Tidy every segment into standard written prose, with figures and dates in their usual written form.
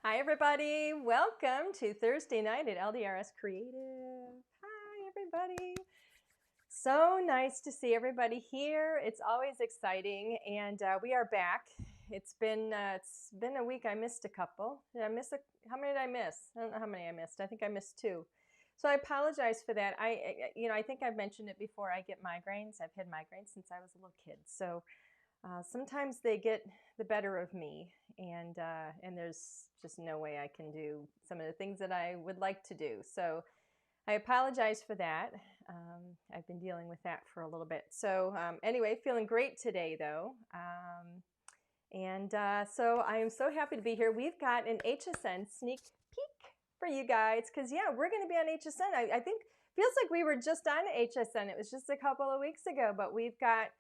Hi, everybody. Welcome to Thursday night at LDRS Creative. Hi, everybody. So nice to see everybody here. It's always exciting, and we are back. It's been a week. I missed a couple. Did I miss how many did I miss? I don't know how many I missed. I think I missed 2. So I apologize for that. I think I've mentioned it before. I get migraines. I've had migraines since I was a little kid. So sometimes they get the better of me, and there's just no way I can do some of the things that I would like to do. So I apologize for that. I've been dealing with that for a little bit. So anyway, feeling great today though. So I am so happy to be here. We've got an Hsn Sneak Peek for you guys because, yeah, we're going to be on Hsn. I think feels like we were just on Hsn. It was just a couple of weeks ago, but we've got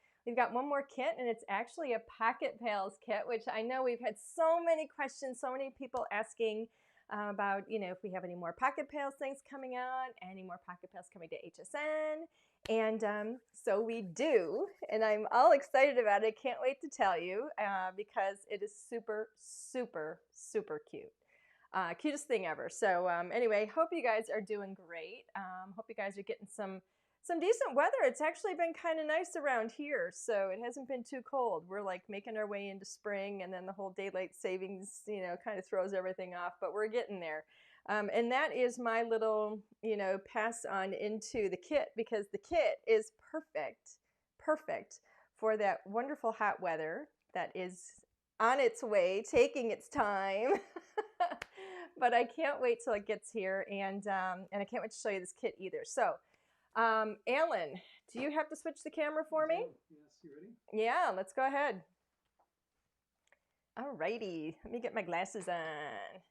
one more kit, and it's actually a Pocket Pails kit, which I know we've had so many questions, so many people asking about, if we have any more Pocket Pails things coming out, any more Pocket Pails coming to Hsn. And so we do, and I'm all excited about it. Can't wait to tell you because it is super, super, super cute. Cutest thing ever. So anyway, hope you guys are doing great. Hope you guys are getting some decent weather. It's actually been kind of nice around here, so it hasn't been too cold. We're like making our way into spring, and then the whole daylight savings, kind of throws everything off, but we're getting there. And that is my little, pass on into the kit, because the kit is perfect for that wonderful hot weather that is on its way, taking its time. But I can't wait till it gets here, and I can't wait to show you this kit either. So, Alan, do you have to switch the camera for me? Yes, you ready? Yeah, let's go ahead. All righty, let me get my glasses on.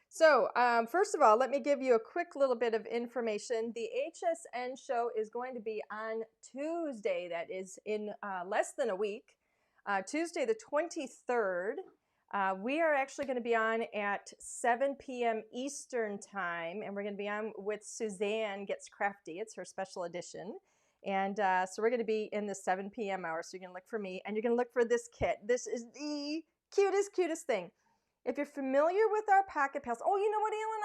So, first of all, let me give you a quick little bit of information. The Hsn show is going to be on Tuesday. That is in less than a week. Tuesday the 23rd. We are actually going to be on at 7 p.m. Eastern time, and we're going to be on with Suzanne Gets Crafty. It's her special edition. And so we're going to be in the 7 p.m. hour. So you're going to look for me, and you're going to look for this kit. This is the cutest thing. If you're familiar with our Pocket Pails, oh, you know what, Alan,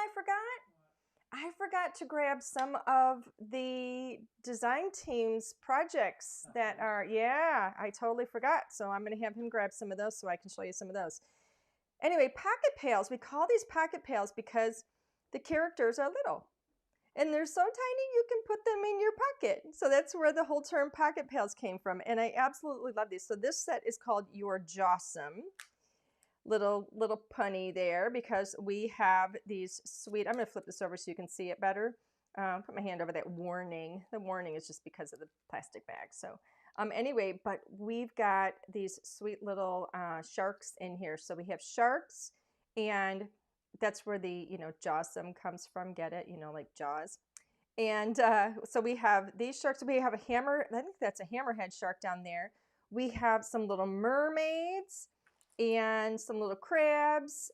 I forgot to grab some of the design team's projects that are, yeah, I totally forgot. So I'm going to have him grab some of those so I can show you some of those. Anyway, Pocket Pails, we call these Pocket Pails because the characters are little. And they're so tiny you can put them in your pocket. So that's where the whole term Pocket Pails came from. And I absolutely love these. So this set is called Your Jawsome. Little punny there, because we have these sweet, I'm going to flip this over so you can see it better. Put my hand over that warning. The warning is just because of the plastic bag. So anyway, but we've got these sweet little sharks in here. So we have sharks, and that's where the, Jawsome comes from. Get it? Like Jaws. And so we have these sharks. We have a hammer. I think that's a hammerhead shark down there. We have some little mermaids and some little crabs.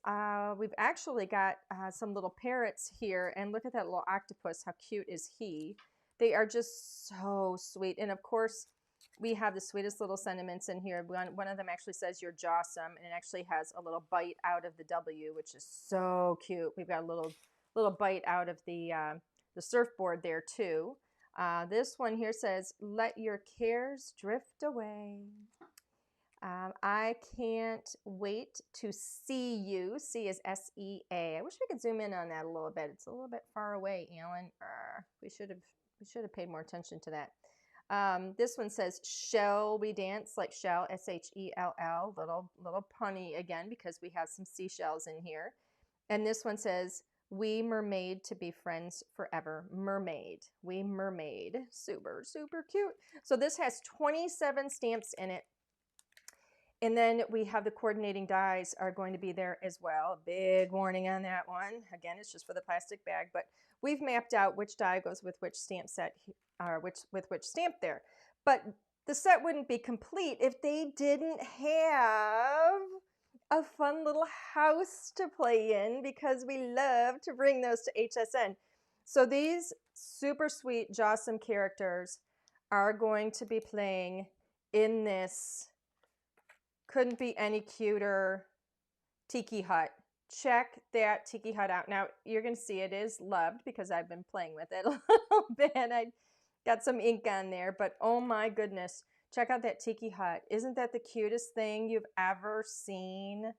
We've actually got some little parrots here, and look at that little octopus. How cute is he? They are just so sweet. And of course, we have the sweetest little sentiments in here. One of them actually says "You're jawsome," and it actually has a little bite out of the W, which is so cute. We've got a little bite out of the surfboard there too. This one here says, "Let your cares drift away." I can't wait to see you. See is S-E-A. I wish we could zoom in on that a little bit. It's a little bit far away, Alan. We should have paid more attention to that. This one says, "Shall we dance?" Like shell, S-H-E-L-L. Little punny again, because we have some seashells in here. And this one says, "We mermaid to be friends forever." Mermaid. We mermaid. Super, super cute. So this has 27 stamps in it. And then we have the coordinating dies are going to be there as well. Big warning on that one. Again, it's just for the plastic bag, but we've mapped out which die goes with which stamp set, or with which stamp there. But the set wouldn't be complete if they didn't have a fun little house to play in, because we love to bring those to Hsn. So these super sweet Jawsome characters are going to be playing in this couldn't be any cuter Tiki Hut check that Tiki Hut out. Now, you're going to see it is loved because I've been playing with it a little bit. I got some ink on there, but oh my goodness, check out that Tiki Hut. Isn't that the cutest thing you've ever seen?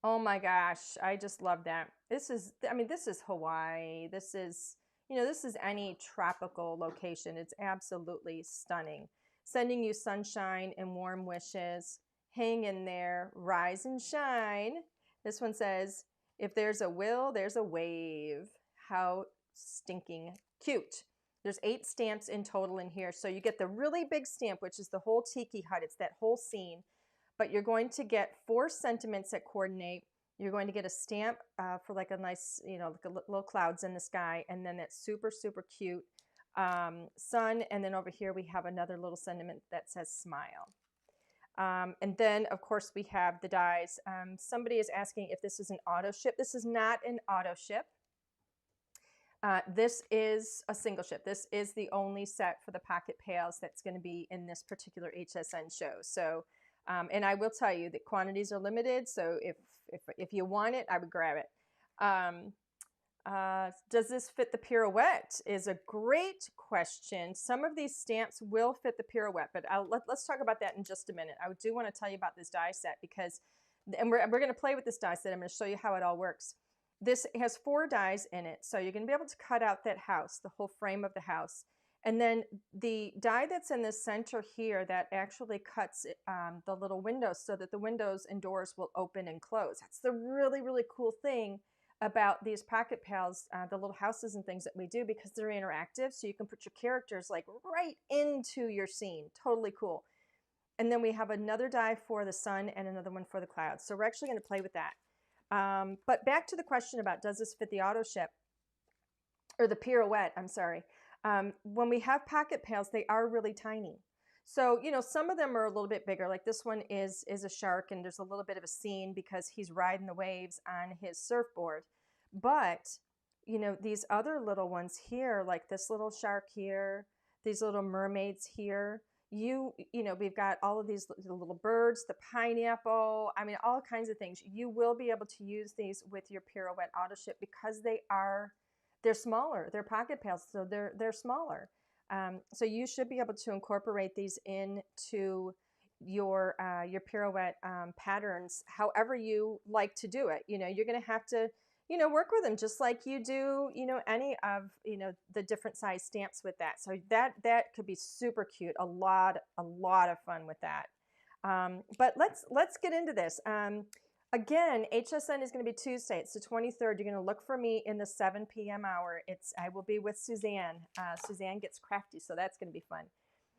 Oh my gosh, I just love that. This is, I mean, this is Hawaii. This is, you know, this is any tropical location. It's absolutely stunning. Sending you sunshine and warm wishes. Hang in there, rise and shine. This one says, if there's a will, there's a wave. How stinking cute. There's 8 stamps in total in here. So you get the really big stamp, which is the whole Tiki Hut. It's that whole scene. But you're going to get 4 sentiments that coordinate. You're going to get a stamp for like a nice, you know, like a little clouds in the sky. And then that super, super cute sun. And then over here we have another little sentiment that says smile. And then, of course, we have the dies. Somebody is asking if this is an auto ship. This is not an auto ship. This is a single ship. This is the only set for the pocket pails that's going to be in this particular HSN show. So, and I will tell you that quantities are limited. So if you want it, I would grab it. Does this fit the pirouette is a great question. Some of these stamps will fit the pirouette, but let's talk about that in just a minute. I do want to tell you about this die set because, and we're going to play with this die set. I'm going to show you how it all works. This has 4 dies in it, so you're going to be able to cut out that house, the whole frame of the house. And then the die that's in the center here that actually cuts the little windows so that the windows and doors will open and close. That's the really, really cool thing about these pocket pals, the little houses and things that we do, because they're interactive, so you can put your characters like right into your scene. Totally cool. And then we have another die for the sun and another one for the clouds. So we're actually going to play with that. But back to the question about does this fit the auto ship or the pirouette, I'm sorry. When we have pocket pails, they are really tiny. So, you know, some of them are a little bit bigger. Like this one is a shark, and there's a little bit of a scene because he's riding the waves on his surfboard. But, you know, these other little ones here, like this little shark here, these little mermaids here, you know, we've got all of these little birds, the pineapple, I mean, all kinds of things. You will be able to use these with your pirouette auto ship because they're smaller. They're pocket pails, so they're smaller. So you should be able to incorporate these into your pirouette patterns, however you like to do it. You know, you're going to have to, you know, work with them just like you do, you know, any of, you know, the different size stamps with that. So that could be super cute. A lot of fun with that. But let's get into this. Again, HSN is going to be Tuesday. It's the 23rd. You're going to look for me in the 7 p.m. hour. I will be with Suzanne. Suzanne gets crafty, so that's going to be fun.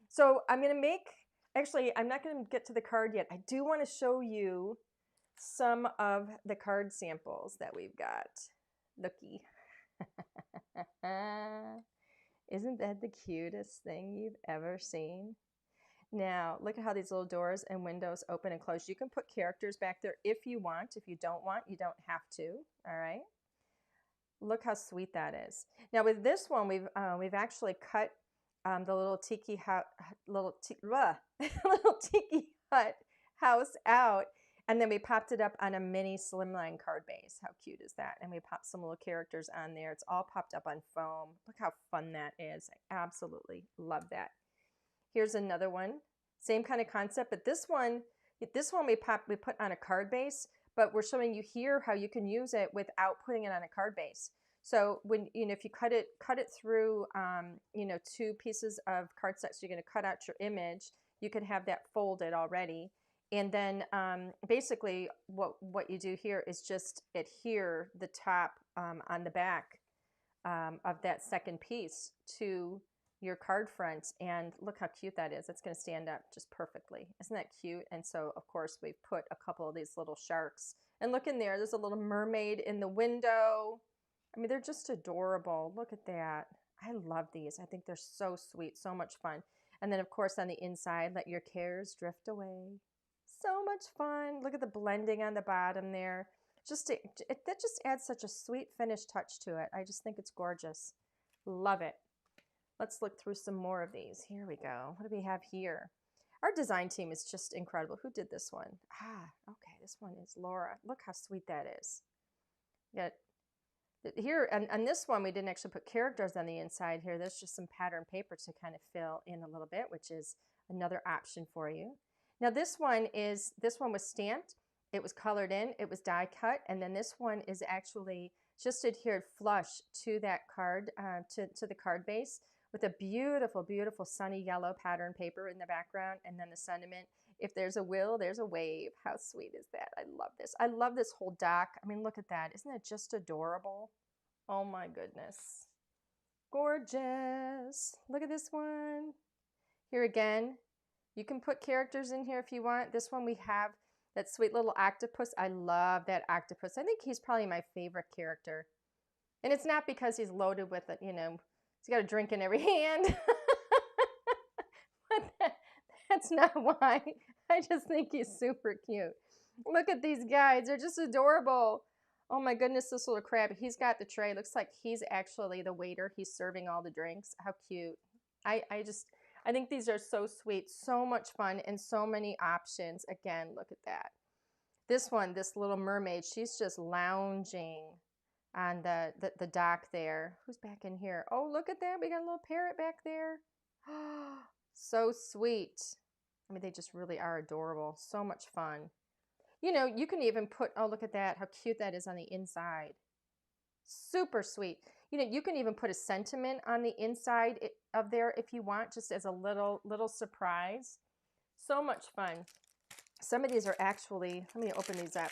So I'm going to actually, I'm not going to get to the card yet. I do want to show you some of the card samples that we've got. Looky. Isn't that the cutest thing you've ever seen? Now, look at how these little doors and windows open and close. You can put characters back there if you want. If you don't want, you don't have to. All right. Look how sweet that is. Now, with this one, we've actually cut the little Tiki Hut, little Tiki Hut house out, and then we popped it up on a mini slimline card base. How cute is that? And we popped some little characters on there. It's all popped up on foam. Look how fun that is. I absolutely love that. Here's another one, same kind of concept, but this one we put on a card base, but we're showing you here how you can use it without putting it on a card base. So when, you know, if you cut it through, you know, 2 pieces of cardstock, so you're going to cut out your image, you can have that folded already. And then basically what you do here is just adhere the top on the back of that second piece to your card front, and look how cute that is. It's going to stand up just perfectly. Isn't that cute? And so, of course, we've put a couple of these little sharks. And look in there. There's a little mermaid in the window. I mean, they're just adorable. Look at that. I love these. I think they're so sweet, so much fun. And then, of course, on the inside, let your cares drift away. So much fun. Look at the blending on the bottom there. That just adds such a sweet finish touch to it. I just think it's gorgeous. Love it. Let's look through some more of these. Here we go. What do we have here? Our design team is just incredible. Who did this one? Okay, this one is Laura. Look how sweet that is. Got here, and this one, we didn't actually put characters on the inside here. There's just some pattern paper to kind of fill in a little bit, which is another option for you. Now this one was stamped. It was colored in. It was die cut. And then this one is actually just adhered flush to that card, to the card base with a beautiful, beautiful sunny yellow pattern paper in the background. And then the sentiment, if there's a will, there's a wave. How sweet is that? I love this. I love this whole dock. I mean, look at that. Isn't it just adorable? Oh my goodness. Gorgeous. Look at this one. Here again, you can put characters in here if you want. This one we have that sweet little octopus. I love that octopus. I think he's probably my favorite character. And it's not because he's loaded with it, you know, he's got a drink in every hand. But that's not why. I just think he's super cute. Look at these guys. They're just adorable. Oh my goodness, this little crab. He's got the tray. Looks like he's actually the waiter. He's serving all the drinks. How cute. I think these are so sweet. So much fun and so many options. Again, look at that. This one, this little mermaid, she's just lounging on the dock there. Who's back in here? Oh, look at that. We got a little parrot back there. So sweet. I mean, they just really are adorable. So much fun. You know, you can even put, oh, look at that. How cute that is on the inside. Super sweet. You know, you can even put a sentiment on the inside of there if you want, just as a little surprise. So much fun. Some of these are actually, let me open these up.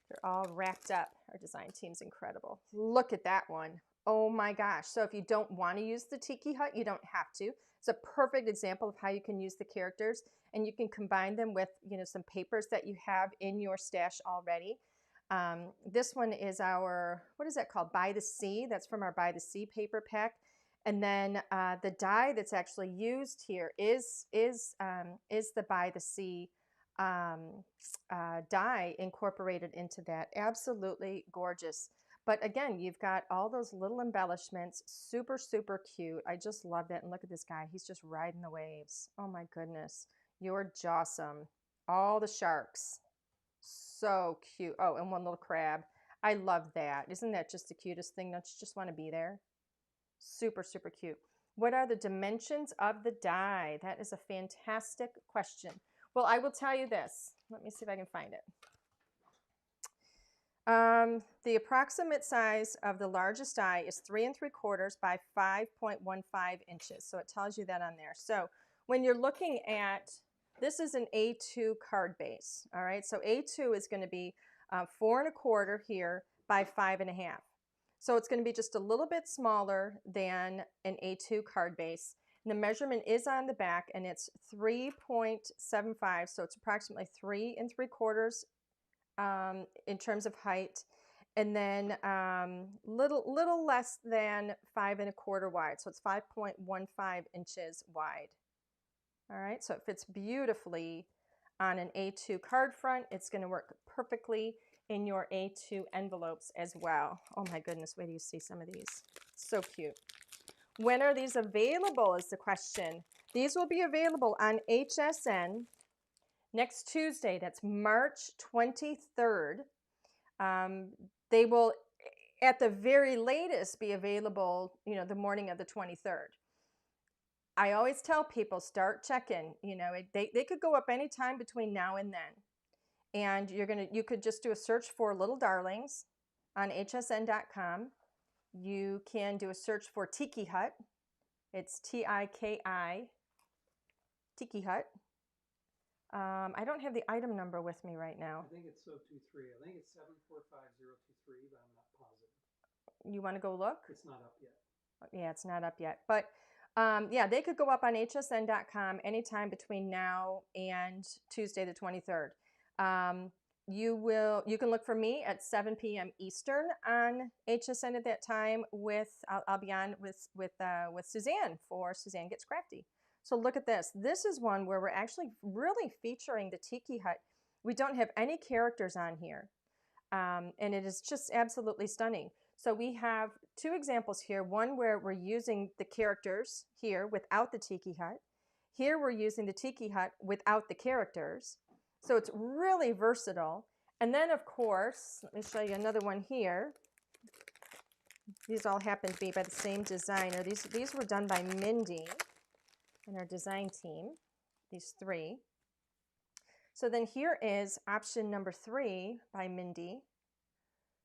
They're all wrapped up. Our design team's incredible. Look at that one. Oh my gosh. So if you don't want to use the Tiki Hut, you don't have to. It's a perfect example of how you can use the characters, and you can combine them with, you know, some papers that you have in your stash already. This one is our, what is that called? By the Sea. That's from our By the Sea paper pack. And then the die that's actually used here is the By the Sea die incorporated into that. Absolutely gorgeous. But again, you've got all those little embellishments. Super, super cute. I just love that. And look at this guy. He's just riding the waves. Oh my goodness. You're jawsome. All the sharks. So cute. Oh, and one little crab. I love that. Isn't that just the cutest thing? Don't you just want to be there? Super, super cute. What are the dimensions of the die? That is a fantastic question. Well, I will tell you this. Let me see if I can find it. The approximate size of the largest die is 3 3/4 by 5.15 inches. So it tells you that on there. So when you're looking at, this is an A2 card base. All right. So A2 is going to be 4 1/4 here by 5 1/2. So it's going to be just a little bit smaller than an A2 card base. And the measurement is on the back, and it's 3.75. So it's approximately 3 3/4 in terms of height, and then little less than 5 1/4 wide. So it's 5.15 inches wide. All right, so it fits beautifully on an A2 card front. It's going to work perfectly in your A2 envelopes as well. Oh my goodness, wait till you see some of these. So cute. When are these available is the question. These will be available on HSN next Tuesday. That's March 23rd. They will, at the very latest, be available, you know, the morning of the 23rd. I always tell people, start checking. You know, they could go up anytime between now and then. And you could just do a search for Little Darlings on hsn.com. You can do a search for Tiki Hut. It's Tiki, Tiki Hut. I don't have the item number with me right now. I think it's 023. I think it's 745023, but I'm not positive. You want to go look? It's not up yet. Yeah, it's not up yet. But yeah, they could go up on hsn.com anytime between now and Tuesday the 23rd. You can look for me at 7 p.m. Eastern on HSN at that time. I'll be on with Suzanne for Suzanne Gets Crafty. So look at this. This is one where we're actually really featuring the Tiki Hut. We don't have any characters on here, and it is just absolutely stunning. So we have two examples here. One where we're using the characters here without the Tiki Hut. Here we're using the Tiki Hut without the characters. So it's really versatile. And then, of course, let me show you another one here. These all happen to be by the same designer. These were done by Mindy and our design team, these three. So then here is option number 3 by Mindy.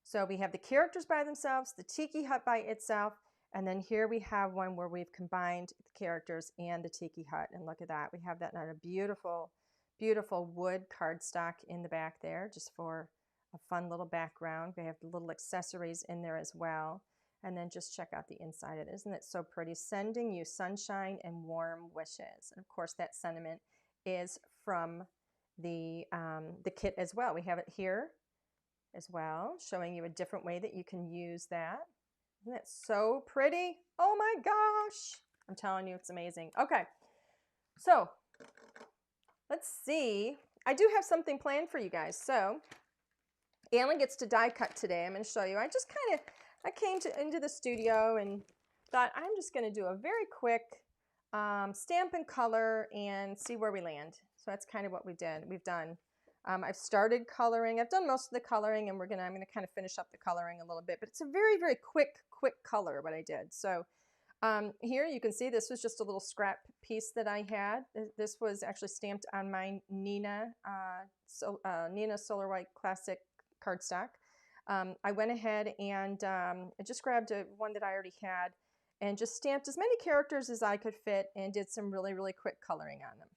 So we have the characters by themselves, the Tiki Hut by itself, and then here we have one where we've combined the characters and the Tiki Hut. And look at that. We have that on a beautiful, beautiful wood cardstock in the back there, just for a fun little background. We have the little accessories in there as well. And then just check out the inside of it. Isn't it so pretty? Sending you sunshine and warm wishes. And of course, that sentiment is from the kit as well. We have it here as well, showing you a different way that you can use that. Isn't that so pretty? Oh my gosh. I'm telling you, it's amazing. Okay, so let's see. I do have something planned for you guys. So Alan gets to die cut today. I'm going to show you. I came into the studio and thought I'm just going to do a very quick stamp and color and see where we land. So that's kind of what we've done. I've started coloring. I've done most of the coloring, and I'm going to kind of finish up the coloring a little bit. But it's a very, very quick color what I did. So here you can see this was just a little scrap piece that I had. This was actually stamped on my Nina Solar White Classic cardstock. I went ahead and I just grabbed one that I already had and just stamped as many characters as I could fit and did some really, really quick coloring on them.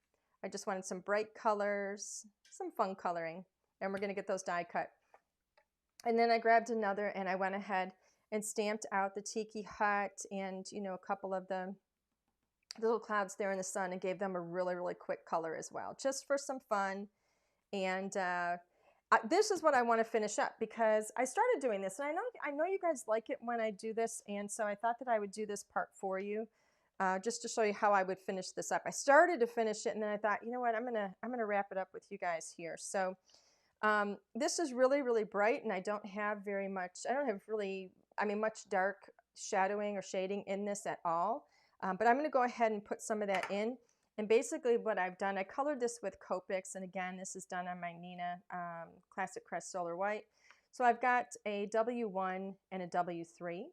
I just wanted some bright colors, some fun coloring, and we're going to get those die cut. And then I grabbed another and I went ahead and stamped out the Tiki Hut and, you know, a couple of the little clouds there in the sun and gave them a really, really quick color as well, just for some fun. And this is what I want to finish up because I started doing this, and I know you guys like it when I do this, and so I thought that I would do this part for you. Just to show you how I would finish this up. I started to finish it, and then I thought, you know what, I'm gonna wrap it up with you guys here. So this is really, really bright, and I don't have very much. I don't have really, much dark shadowing or shading in this at all. But I'm going to go ahead and put some of that in. And basically, what I've done, I colored this with Copics, and again, this is done on my Nina Classic Crest Solar White. So I've got a W1 and a W3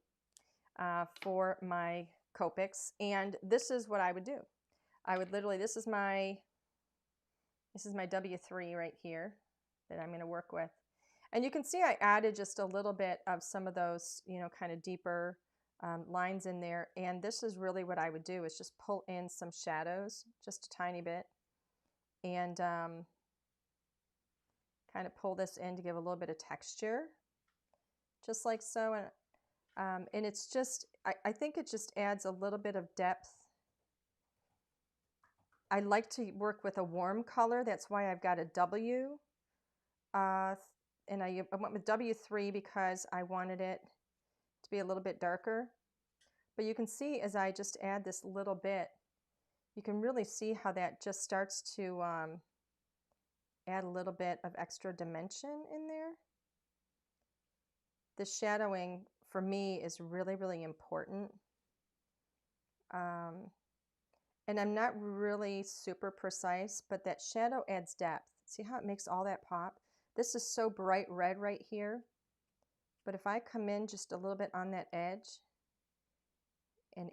for my Copics, and this is what I would do. I would literally, this is my W3 right here that I'm going to work with. And you can see I added just a little bit of some of those, you know, kind of deeper lines in there. And this is really what I would do, is just pull in some shadows, just a tiny bit, and kind of pull this in to give a little bit of texture, just like so. And it's just, I think it just adds a little bit of depth. I like to work with a warm color. That's why I've got a W. And I went with W3 because I wanted it to be a little bit darker. But you can see as I just add this little bit, you can really see how that just starts to add a little bit of extra dimension in there. The shadowing for me is really, really important. And I'm not really super precise, but that shadow adds depth. See how it makes all that pop? This is so bright red right here. But if I come in just a little bit on that edge and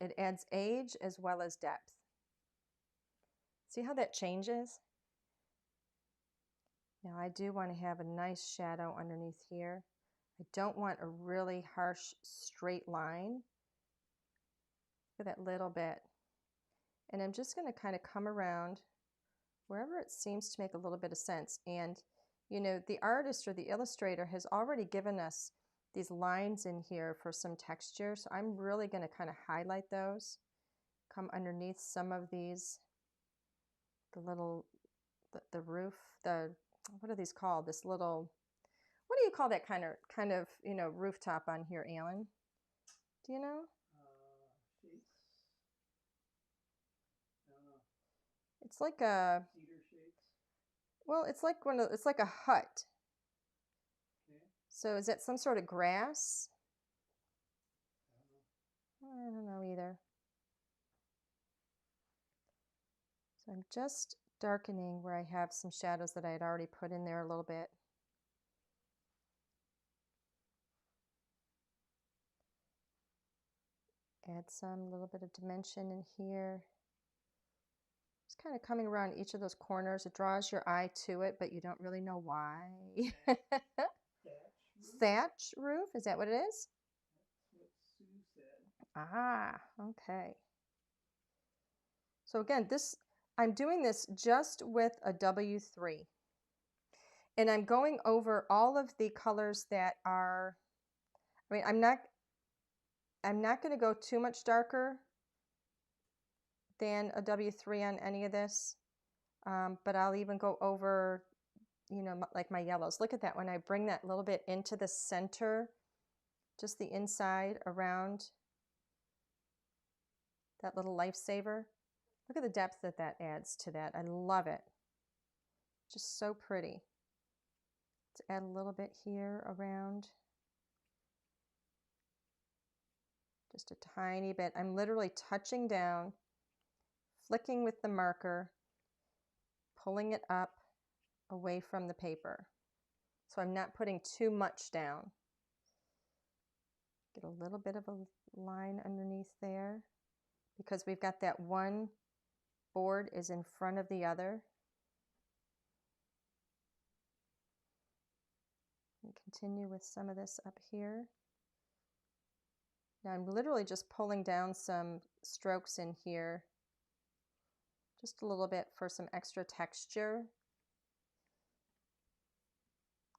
it adds age as well as depth. See how that changes? Now I do want to have a nice shadow underneath here. I don't want a really harsh straight line. Look at that little bit. And I'm just going to kind of come around wherever it seems to make a little bit of sense. And, you know, the artist or the illustrator has already given us these lines in here for some texture. So I'm really going to kind of highlight those, come underneath some of these, the roof, what are these called? This little, what do you call that kind of, you know, rooftop on here, Alan? Do you know? Sheets. I don't know. It's like a Cedar sheets. Well, it's like it's like a hut. Okay. So is that some sort of grass? I I don't know either. So I'm just darkening where I have some shadows that I had already put in there a little bit. Add some little bit of dimension in here. Just kind of coming around each of those corners. It draws your eye to it, but you don't really know why. Thatch roof, is that what it is? That's what Sue said. Ah, okay. So again, I'm doing this just with a W3. And I'm going over all of the colors that are, I mean, I'm not going to go too much darker than a W3 on any of this. But I'll even go over, you know, like my yellows. Look at that when I bring that little bit into the center, just the inside around that little lifesaver. Look at the depth that that adds to that. I love it. Just so pretty. Let's add a little bit here around. Just a tiny bit. I'm literally touching down, flicking with the marker, pulling it up away from the paper. So I'm not putting too much down. Get a little bit of a line underneath there because we've got that one board is in front of the other. And continue with some of this up here. Now I'm literally just pulling down some strokes in here, just a little bit for some extra texture.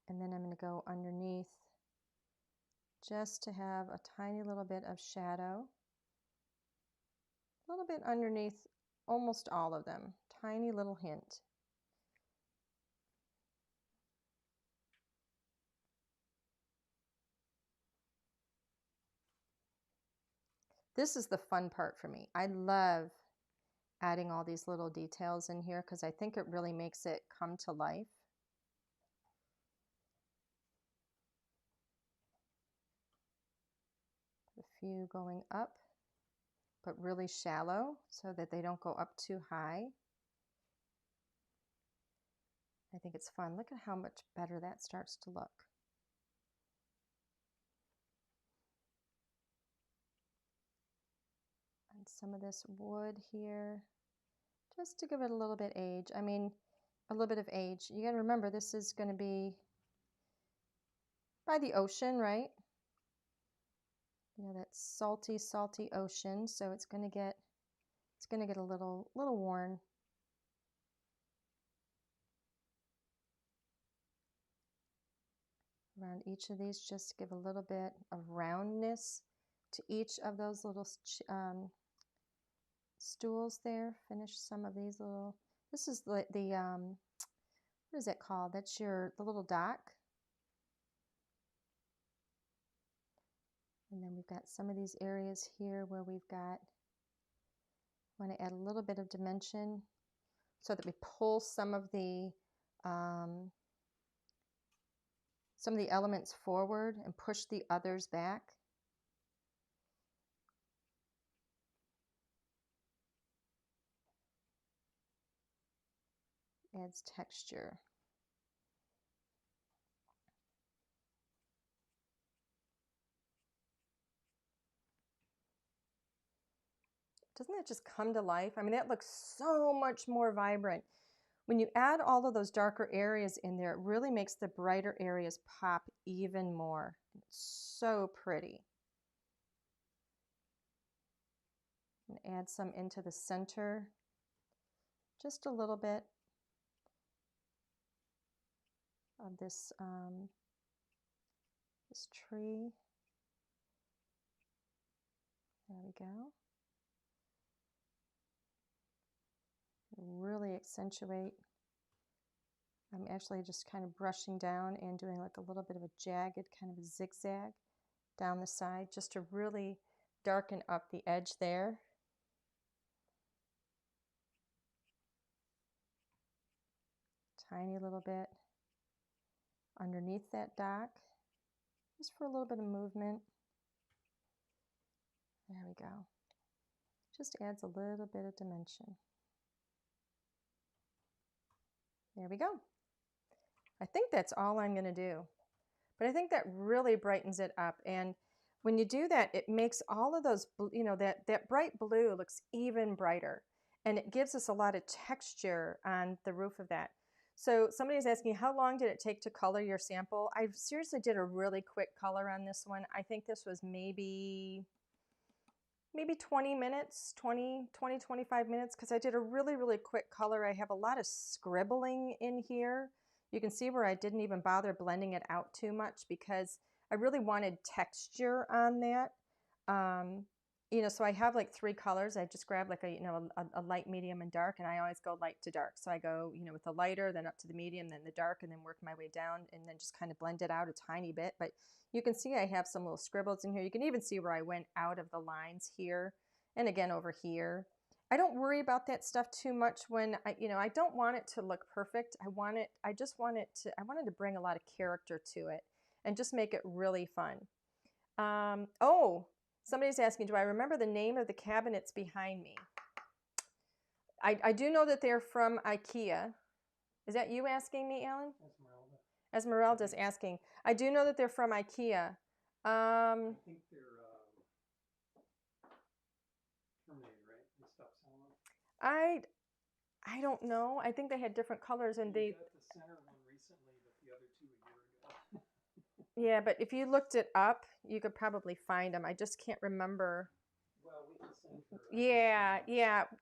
And then I'm going to go underneath just to have a tiny little bit of shadow. A little bit underneath almost all of them. Tiny little hint. This is the fun part for me. I love adding all these little details in here because I think it really makes it come to life. A few going up, but really shallow so that they don't go up too high. I think it's fun. Look at how much better that starts to look. And some of this wood here, just to give it a little bit age. I mean, a little bit of age. You got to remember this is going to be by the ocean, right? You know, that salty, salty ocean. So it's going to get a little worn. Around each of these, just give a little bit of roundness to each of those little stools there. Finish some of these little, this is the what is it called? That's the little dock. And then we've got some of these areas here where we've got, want to add a little bit of dimension so that we pull some of the elements forward and push the others back. Adds texture. Doesn't that just come to life? I mean, that looks so much more vibrant. When you add all of those darker areas in there, it really makes the brighter areas pop even more. It's so pretty. And add some into the center, just a little bit of this, this tree. There we go. Really accentuate. I'm actually just kind of brushing down and doing like a little bit of a jagged kind of a zigzag down the side just to really darken up the edge there. Tiny little bit underneath that dock, just for a little bit of movement. There we go. Just adds a little bit of dimension. There we go. I think that's all I'm going to do. But I think that really brightens it up. And when you do that, it makes all of those, you know, that bright blue looks even brighter. And it gives us a lot of texture on the roof of that. So somebody's asking, how long did it take to color your sample? I seriously did a really quick color on this one. I think this was maybe 20 minutes, 25 minutes, because I did a really, really quick color. I have a lot of scribbling in here. You can see where I didn't even bother blending it out too much because I really wanted texture on that. You know, so I have like 3 colors. I just grab like a light, medium, and dark, and I always go light to dark. So I go, you know, with the lighter, then up to the medium, then the dark, and then work my way down, and then just kind of blend it out a tiny bit. But you can see I have some little scribbles in here. You can even see where I went out of the lines here, and again over here. I don't worry about that stuff too much when I don't want it to look perfect. I wanted to bring a lot of character to it and just make it really fun. Oh, somebody's asking, do I remember the name of the cabinets behind me? I do know that they're from IKEA. Is that you asking me, Alan? Esmeralda's asking. I do know that they're from IKEA. I think they're terminated, right? They stopped selling them. I don't know. I think they had different colors and they. Got the center one recently, but the other 2 a year ago. Yeah, but if you looked it up, you could probably find them. I just can't remember. Well, we can send her.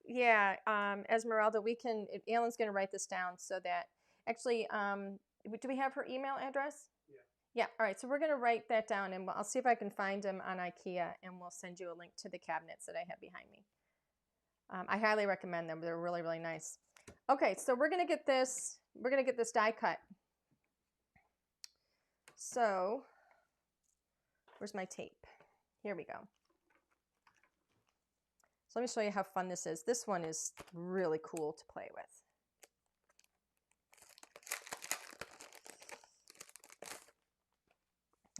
Yeah. Esmeralda, Alan's going to write this down so that actually, do we have her email address? Yeah. Yeah. All right. So we're going to write that down, and I'll see if I can find them on IKEA, and we'll send you a link to the cabinets that I have behind me. I highly recommend them. They're really, really nice. Okay, so we're going to get this. We're going to get this die cut. So, where's my tape? Here we go. So let me show you how fun this is. This one is really cool to play with.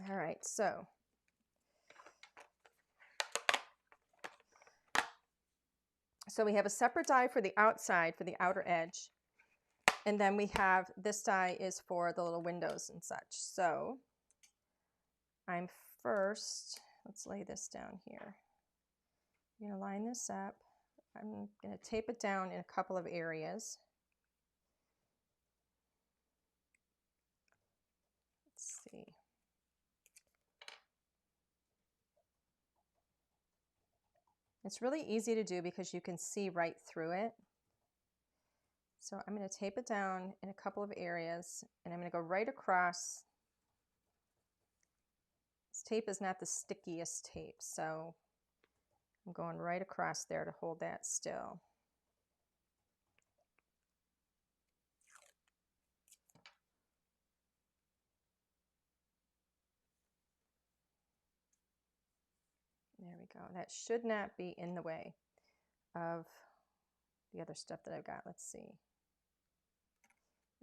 All right, so we have a separate die for the outside, for the outer edge. And then we have, this die is for the little windows and such. So let's lay this down here. I'm going to line this up. I'm going to tape it down in a couple of areas. Let's see. It's really easy to do because you can see right through it. So I'm going to tape it down in a couple of areas, and I'm going to go right across. This tape is not the stickiest tape, so I'm going right across there to hold that still. There we go. That should not be in the way of the other stuff that I've got. Let's see.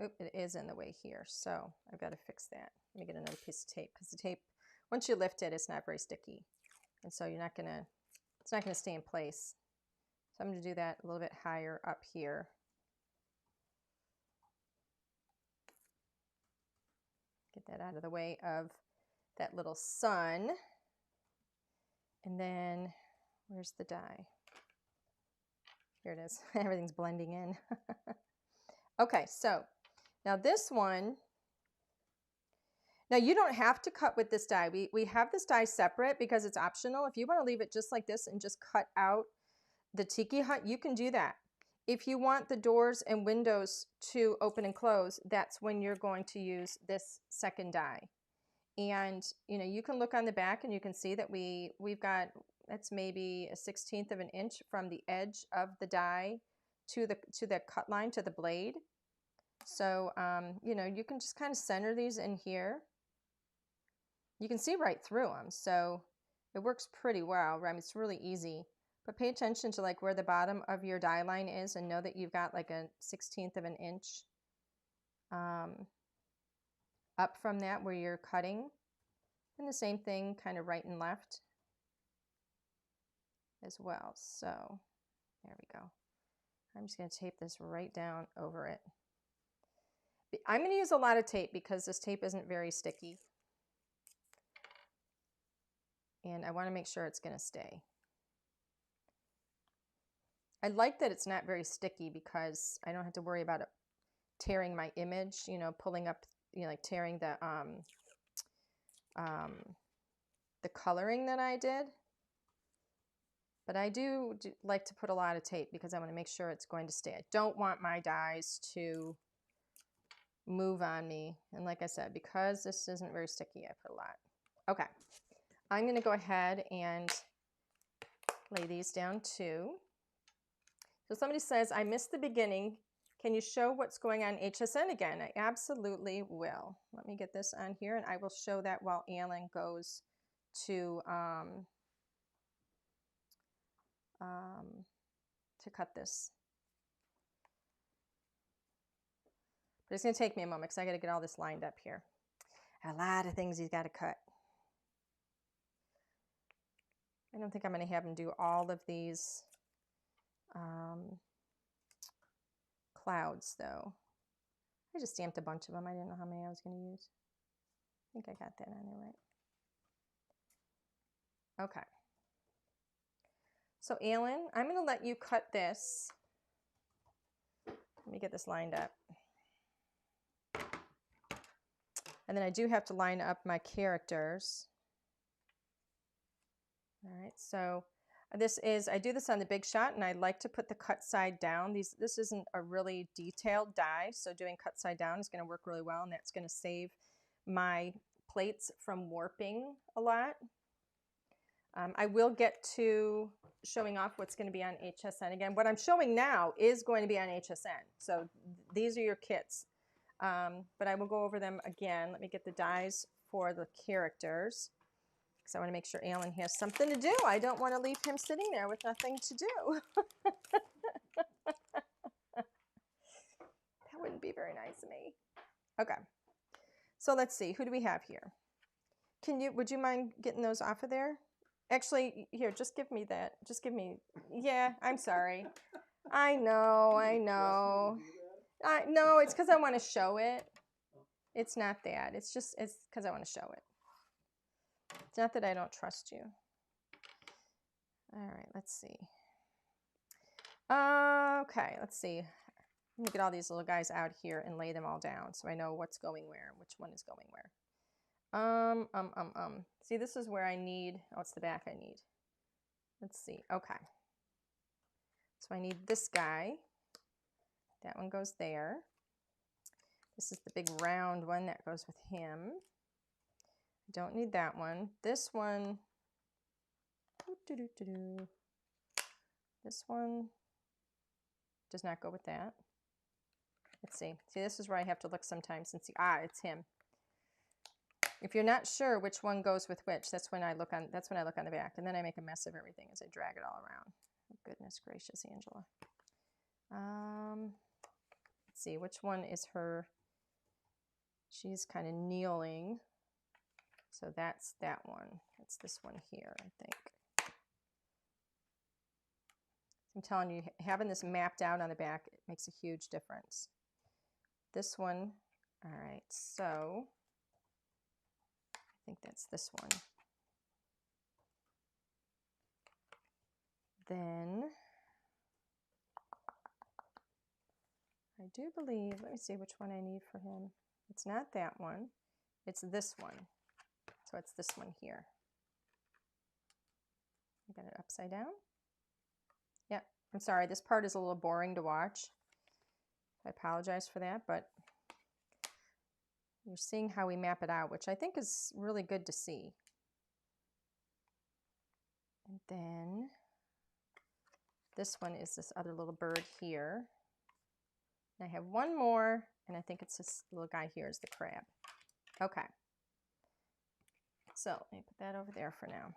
Oop, it is in the way here, so I've got to fix that. Let me get another piece of tape, because the tape, once you lift it, it's not very sticky, and so it's not gonna stay in place. So I'm going to do that a little bit higher up here. Get that out of the way of that little sun. And then, where's the die? Here it is. Everything's blending in. Okay, so now this one, now you don't have to cut with this die. We have this die separate because it's optional. If you want to leave it just like this and just cut out the Tiki Hut, you can do that. If you want the doors and windows to open and close, that's when you're going to use this second die. And you can look on the back and you can see that we've got, that's maybe a 1/16 of an inch from the edge of the die to the cut line, to the blade. So you can just kind of center these in here. You can see right through them, so it works pretty well. I mean, it's really easy. But pay attention to like where the bottom of your die line is, and know that you've got like a 1/16 of an inch up from that where you're cutting. And the same thing kind of right and left as well. So there we go. I'm just going to tape this right down over it. I'm going to use a lot of tape because this tape isn't very sticky. And I want to make sure it's going to stay. I like that it's not very sticky because I don't have to worry about it tearing my image, you know, pulling up, you know, like tearing the coloring that I did. But I do like to put a lot of tape because I want to make sure it's going to stay. I don't want my dies to move on me. And like I said, because this isn't very sticky, I put a lot. Okay, I'm going to go ahead and lay these down too. So somebody says, I missed the beginning. Can you show what's going on HSN again? I absolutely will. Let me get this on here, and I will show that while Alan goes to cut this. But it's going to take me a moment because I got to get all this lined up here. A lot of things he's got to cut. I don't think I'm going to have him do all of these clouds, though. I just stamped a bunch of them. I didn't know how many I was going to use. I think I got that on there right. Okay. So, Alan, I'm going to let you cut this. Let me get this lined up. And then I do have to line up my characters. All right, so this is, I do this on the Big Shot, and I like to put the cut side down. This isn't a really detailed die, so doing cut side down is going to work really well, and that's going to save my plates from warping a lot. I will get to showing off what's going to be on HSN again. What I'm showing now is going to be on HSN, so these are your kits. But I will go over them again. Let me get the dies for the characters because I want to make sure Alan has something to do. I don't want to leave him sitting there with nothing to do. That wouldn't be very nice of me. Okay, so let's see. Who do we have here? Would you mind getting those off of there? Actually, here, just give me that. Just give me, yeah, I'm sorry. I know. No, it's because I want to show it. It's not that. It's because I want to show it. It's not that I don't trust you. All right, let's see. Okay, let's see. I'm going to get all these little guys out here and lay them all down so I know what's going where, which one is going where. See, this is where I need, oh, it's the back I need. Let's see. Okay. So I need this guy. That one goes there. This is the big round one that goes with him. I don't need that one. This one, this one does not go with that. Let's see. See, this is where I have to look sometimes and see, it's him. If you're not sure which one goes with which, that's when I look on the back, and then I make a mess of everything as I drag it all around. Oh, goodness gracious, Angela. Let's see, which one is her? She's kind of kneeling. So that's that one. It's this one here, I think. I'm telling you, having this mapped out on the back, it makes a huge difference. This one, all right, so I think that's this one. Then I do believe, let me see which one I need for him. It's not that one, it's this one. So it's this one here. I got it upside down. Yeah, I'm sorry, this part is a little boring to watch. I apologize for that, but you're seeing how we map it out, which I think is really good to see. And then this one is this other little bird here. And I have one more, and I think it's this little guy here is the crab. Okay. So let me put that over there for now.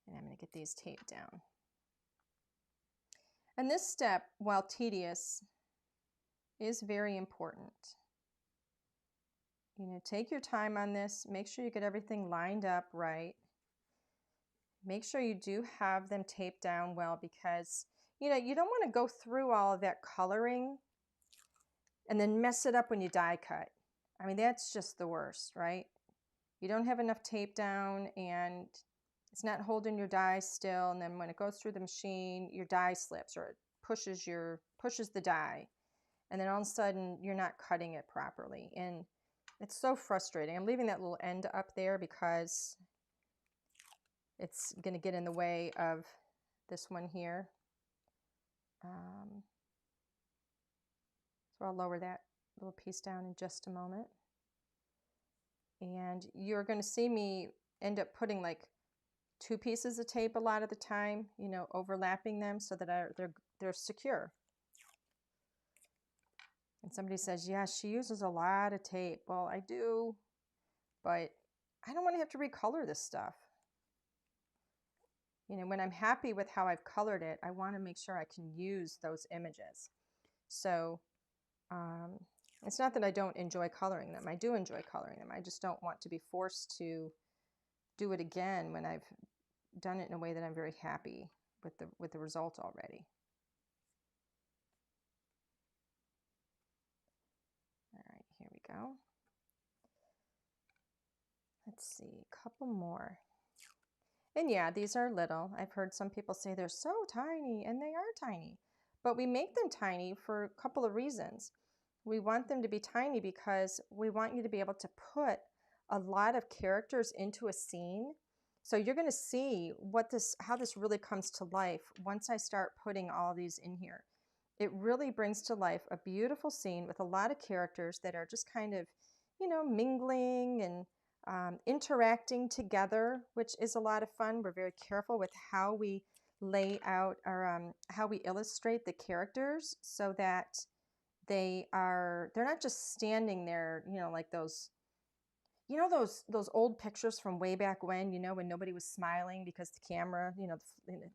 And I'm going to get these taped down. And this step, while tedious, is very important. You know, take your time on this. Make sure you get everything lined up right. Make sure you do have them taped down well because, you know, you don't want to go through all of that coloring and then mess it up when you die cut. I mean, that's just the worst, right? you don't have enough tape down and it's not holding your die still, and then when it goes through the machine, your die slips or it pushes the die, and then all of a sudden you're not cutting it properly, and it's so frustrating. I'm leaving that little end up there because it's going to get in the way of this one here. So I'll lower that little piece down in just a moment. And you're going to see me end up putting like 2 pieces of tape a lot of the time, you know, overlapping them so that they're secure. And somebody says, yeah, she uses a lot of tape. Well, I do, but I don't want to have to recolor this stuff. You know, when I'm happy with how I've colored it, I want to make sure I can use those images. So it's not that I don't enjoy coloring them. I do enjoy coloring them. I just don't want to be forced to do it again when I've done it in a way that I'm very happy with the result already. All right, here we go. Let's see, a couple more. And yeah, these are little. I've heard some people say they're so tiny, and they are tiny. But we make them tiny for a couple of reasons. We want them to be tiny because we want you to be able to put a lot of characters into a scene. So you're going to see how this really comes to life once I start putting all these in here. It really brings to life a beautiful scene with a lot of characters that are just kind of, you know, mingling and interacting together, which is a lot of fun. We're very careful with how we lay out or how we illustrate the characters so that they're not just standing there, you know, like those, you know, those old pictures from way back when, you know, when nobody was smiling because the camera, you know, There's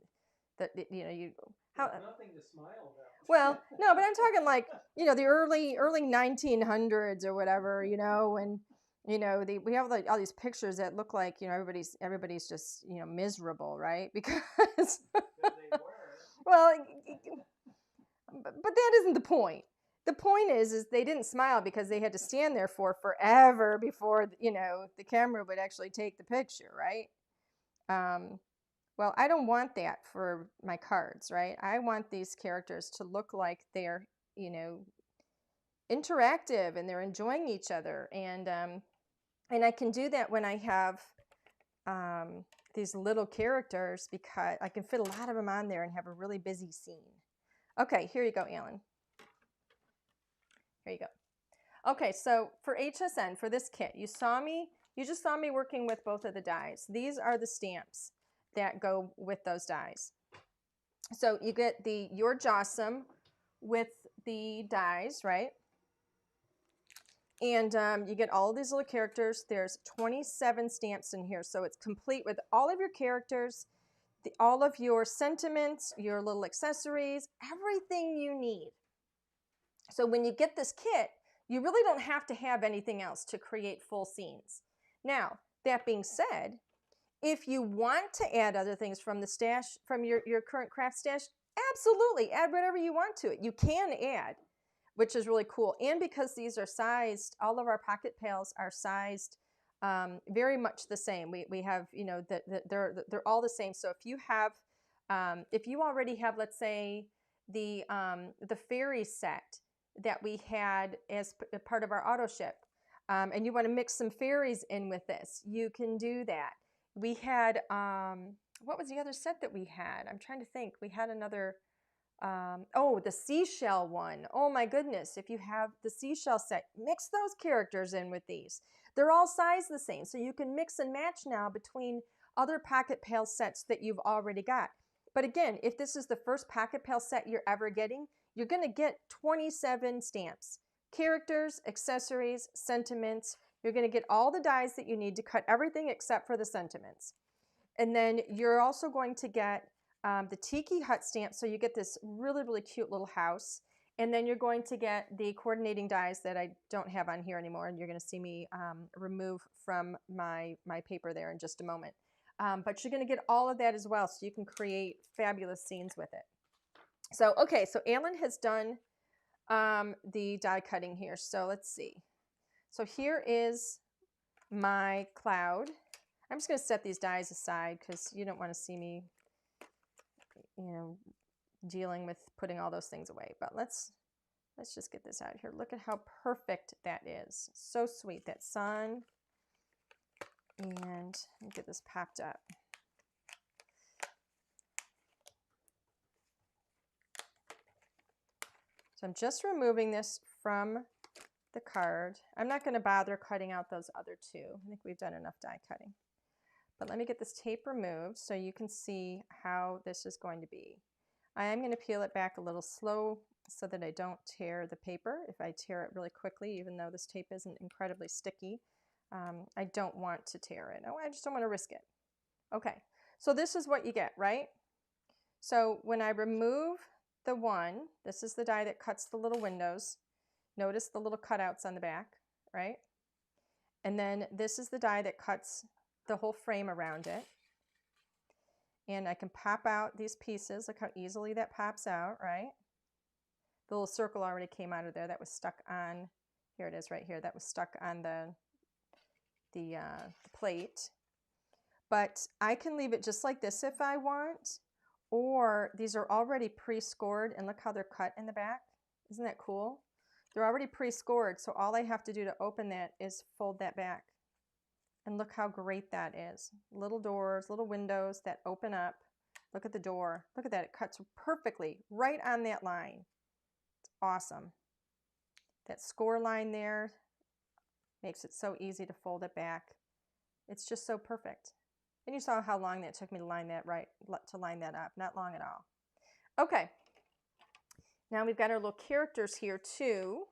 nothing to smile about. Well, no, but I'm talking like, you know, the early 1900s or whatever, you know, and you know, we have like all these pictures that look like, you know, everybody's just, you know, miserable, right? Because They were. well, but that isn't the point. The point is they didn't smile because they had to stand there for forever before, you know, the camera would actually take the picture, right? Well, I don't want that for my cards, right? I want these characters to look like they're, you know, interactive and they're enjoying each other. And I can do that when I have these little characters because I can fit a lot of them on there and have a really busy scene. Okay, here you go, Alan. Here you go. Okay, so for HSN, for this kit, you just saw me working with both of the dies. These are the stamps that go with those dies. So you get your Jawsome with the dies, right? And you get all of these little characters. There's 27 stamps in here, so it's complete with all of your characters, all of your sentiments, your little accessories, everything you need. So when you get this kit, you really don't have to have anything else to create full scenes. Now, that being said, if you want to add other things from the stash, from your current craft stash, absolutely, add whatever you want to it. You can add, which is really cool. And because these are sized, all of our pocket pails are sized very much the same. We have, you know, they're all the same. So if you have, if you already have, let's say, the fairy set that we had as part of our auto ship, and you want to mix some fairies in with this, you can do that. We had, what was the other set that we had? I'm trying to think. We had another, oh, the seashell one. Oh my goodness. If you have the seashell set, mix those characters in with these. They're all sized the same. So you can mix and match now between other pocket pail sets that you've already got. But again, if this is the first pocket pail set you're ever getting, you're going to get 27 stamps, characters, accessories, sentiments. You're going to get all the dies that you need to cut everything except for the sentiments. And then you're also going to get the Tiki Hut Stamp, so you get this really, really cute little house. And then you're going to get the coordinating dies that I don't have on here anymore, and you're going to see me remove from my paper there in just a moment. But you're going to get all of that as well, so you can create fabulous scenes with it. So, okay, so Alan has done the die cutting here. So let's see. So here is my cloud. I'm just going to set these dies aside because you don't want to see me, dealing with putting all those things away. But let's just get this out here. Look at how perfect that is. So sweet, that sun. And get this popped up. So I'm just removing this from the card. I'm not going to bother cutting out those other two. I think we've done enough die cutting. But let me get this tape removed so you can see how this is going to be. I am going to peel it back a little slow so that I don't tear the paper. If I tear it really quickly, even though this tape isn't incredibly sticky, I don't want to tear it. Oh, I just don't want to risk it. Okay, so this is what you get, right? So when I remove the one, this is the die that cuts the little windows. Notice the little cutouts on the back, right? And then this is the die that cuts the whole frame around it. And I can pop out these pieces. Look how easily that pops out, right? The little circle already came out of there. That was stuck on, here it is right here. That was stuck on the plate. But I can leave it just like this if I want, or these are already pre-scored, and look how they're cut in the back. Isn't that cool? They're already pre-scored, so all I have to do to open that is fold that back. And look how great that is. Little doors, little windows that open up. Look at the door. Look at that. It cuts perfectly right on that line. It's awesome. That score line there makes it so easy to fold it back. It's just so perfect. And you saw how long that took me to line that up. Not long at all. Okay. Now we've got our little characters here too.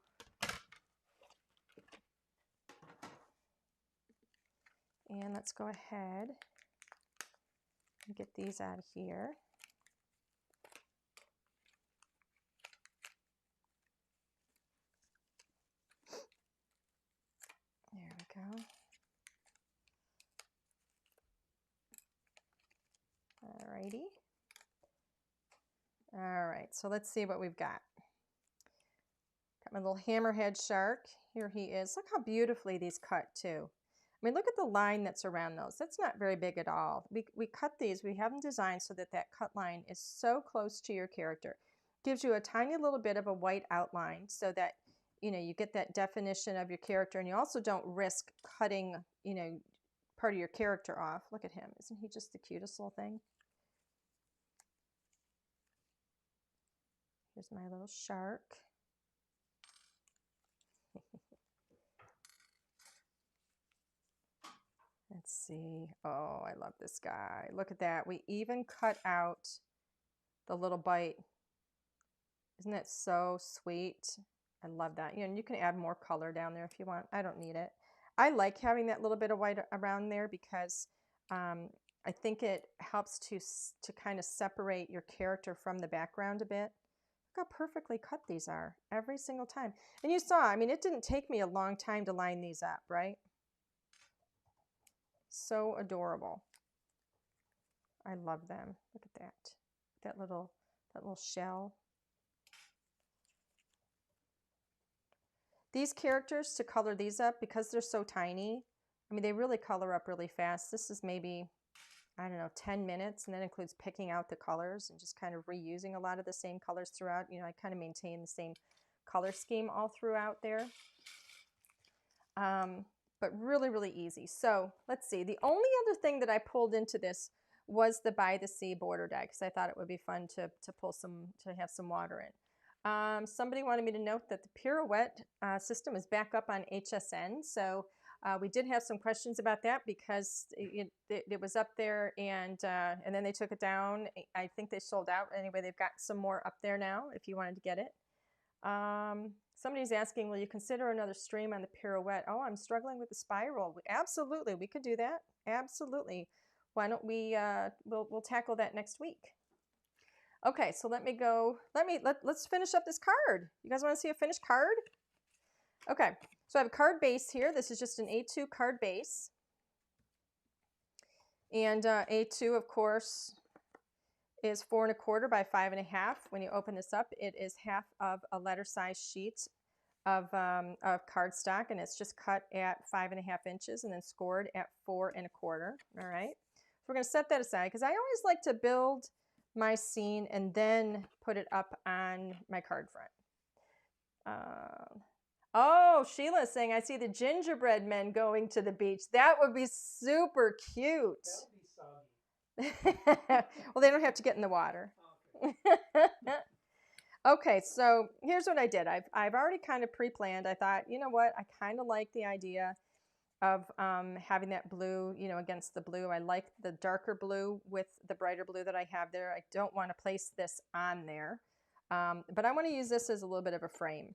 And let's go ahead and get these out of here. There we go. Alrighty. All right, so let's see what we've got. Got my little hammerhead shark. Here he is. Look how beautifully these cut too. I mean, look at the line that's around those. That's not very big at all. We cut these, we have them designed so that that cut line is so close to your character. Gives you a tiny little bit of a white outline so that, you get that definition of your character, and you also don't risk cutting, part of your character off. Look at him. Isn't he just the cutest little thing? Here's my little shark. Let's see. Oh, I love this guy. Look at that. We even cut out the little bite. Isn't that so sweet? I love that. You can add more color down there if you want. I don't need it. I like having that little bit of white around there because I think it helps to kind of separate your character from the background a bit. Look how perfectly cut these are every single time. And you saw, I mean, it didn't take me a long time to line these up, right? So adorable. I love them. Look at that. That little shell. These characters, to color these up, because they're so tiny, I mean, they really color up really fast. This is maybe, I don't know, 10 minutes, and that includes picking out the colors and just kind of reusing a lot of the same colors throughout. I kind of maintain the same color scheme all throughout there. But really, really easy. So let's see. The only other thing that I pulled into this was the By the Sea border die, because I thought it would be fun to have some water in. Somebody wanted me to note that the pirouette system is back up on HSN. So we did have some questions about that because it was up there and then they took it down. I think they sold out. Anyway, they've got some more up there now if you wanted to get it. Somebody's asking, will you consider another stream on the pirouette? Oh, I'm struggling with the spiral. Absolutely, we could do that. Absolutely. Why don't we, we'll tackle that next week. Okay, so let's finish up this card. You guys want to see a finished card? Okay, so I have a card base here. This is just an A2 card base. And A2, of course, is 4 1/4 by 5 1/2. When you open this up, it is half of a letter size sheet of cardstock, and it's just cut at 5.5 inches and then scored at 4 1/4. All right, so we're going to set that aside because I always like to build my scene and then put it up on my card front. Oh, Sheila's saying, I see the gingerbread men going to the beach. That would be super cute. That would be soggy. Well, they don't have to get in the water. Okay. Okay, so here's what I did. I've already kind of pre-planned. I thought, you know what? I kind of like the idea of having that blue, you know, against the blue. I like the darker blue with the brighter blue that I have there. I don't want to place this on there, but I want to use this as a little bit of a frame.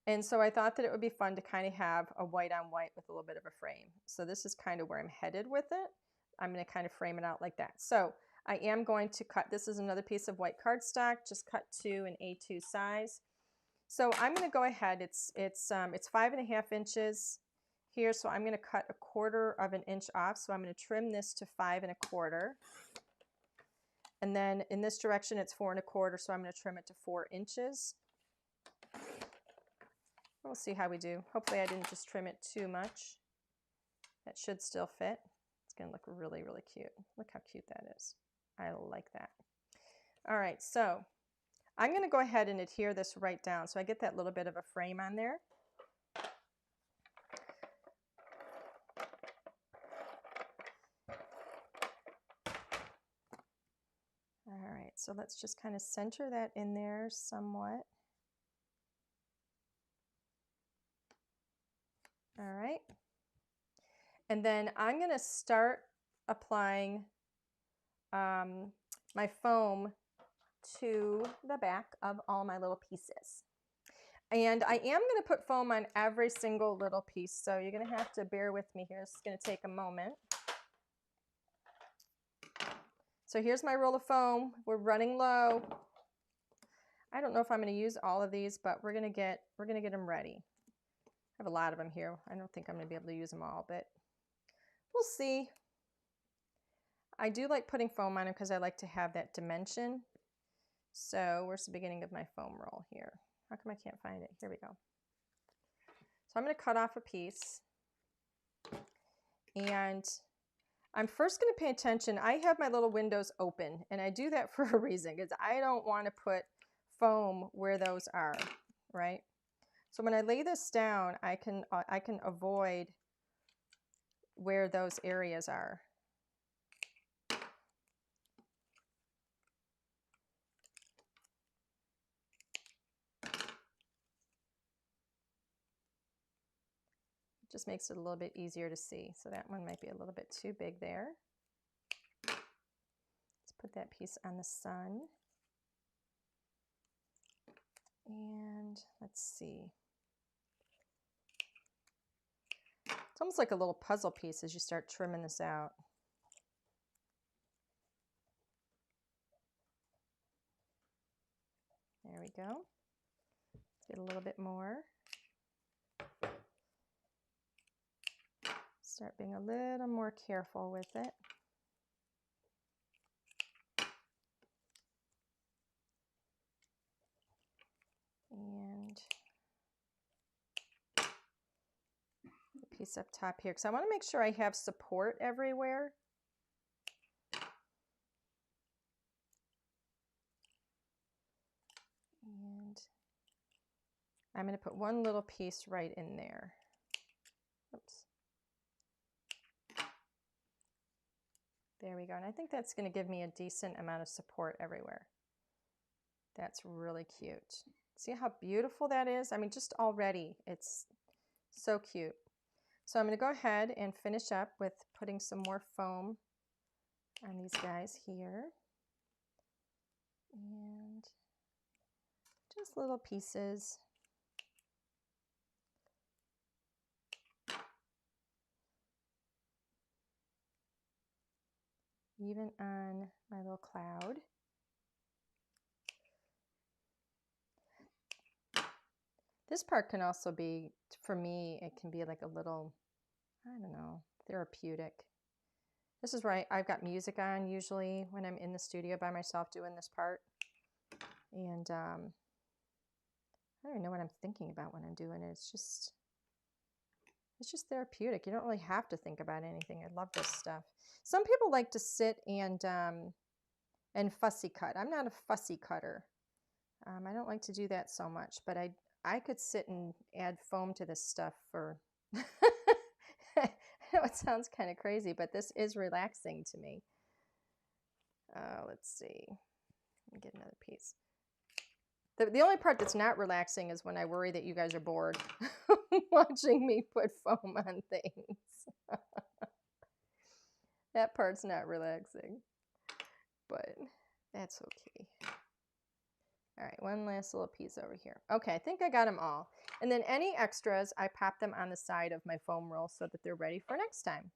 And so I thought that it would be fun to kind of have a white on white with a little bit of a frame. So this is kind of where I'm headed with it. I'm going to kind of frame it out like that. So I am going to cut, this is another piece of white cardstock, just cut to an A2 size. So I'm going to go ahead, it's 5.5 inches here, so I'm going to cut 1/4 inch off. So I'm going to trim this to 5 1/4. And then in this direction it's 4 1/4, so I'm going to trim it to 4 inches. We'll see how we do. Hopefully I didn't just trim it too much. That should still fit. It's going to look really, really cute. Look how cute that is. I like that. All right, so I'm going to go ahead and adhere this right down so I get that little bit of a frame on there. All right, so let's just kind of center that in there somewhat. All right. And then I'm going to start applying my foam to the back of all my little pieces. And I am going to put foam on every single little piece, so you're going to have to bear with me here. This is going to take a moment. So here's my roll of foam. We're running low. I don't know if I'm going to use all of these, but we're going to get them ready. I have a lot of them here. I don't think I'm going to be able to use them all, but we'll see. I do like putting foam on them because I like to have that dimension. So where's the beginning of my foam roll here? How come I can't find it? Here we go. So I'm going to cut off a piece. And I'm first going to pay attention. I have my little windows open, and I do that for a reason because I don't want to put foam where those are, right? So when I lay this down, I can avoid where those areas are. It just makes it a little bit easier to see. So that one might be a little bit too big there. Let's put that piece on the sun. And let's see. It's almost like a little puzzle piece as you start trimming this out. There we go. Let's get a little bit more. Start being a little more careful with it. And the piece up top here, because I want to make sure I have support everywhere. And I'm going to put one little piece right in there. Oops. There we go. And I think that's going to give me a decent amount of support everywhere. That's really cute. See how beautiful that is? I mean, just already, it's so cute. So I'm going to go ahead and finish up with putting some more foam on these guys here. And just little pieces. Even on my little cloud. This part can also be, for me, it can be like a little, I don't know, therapeutic. This is where I've got music on usually when I'm in the studio by myself doing this part. And I I don't even know what I'm thinking about when I'm doing it. It's just therapeutic. You don't really have to think about anything. I love this stuff. Some people like to sit and fussy cut. I'm not a fussy cutter. I don't like to do that so much, but I could sit and add foam to this stuff for I know it sounds kind of crazy, but this is relaxing to me. Let's see. Let me get another piece. The only part that's not relaxing is when I worry that you guys are bored watching me put foam on things. That part's not relaxing, but that's okay. All right, one last little piece over here. Okay, I think I got them all. And then any extras, I pop them on the side of my foam roll so that they're ready for next time.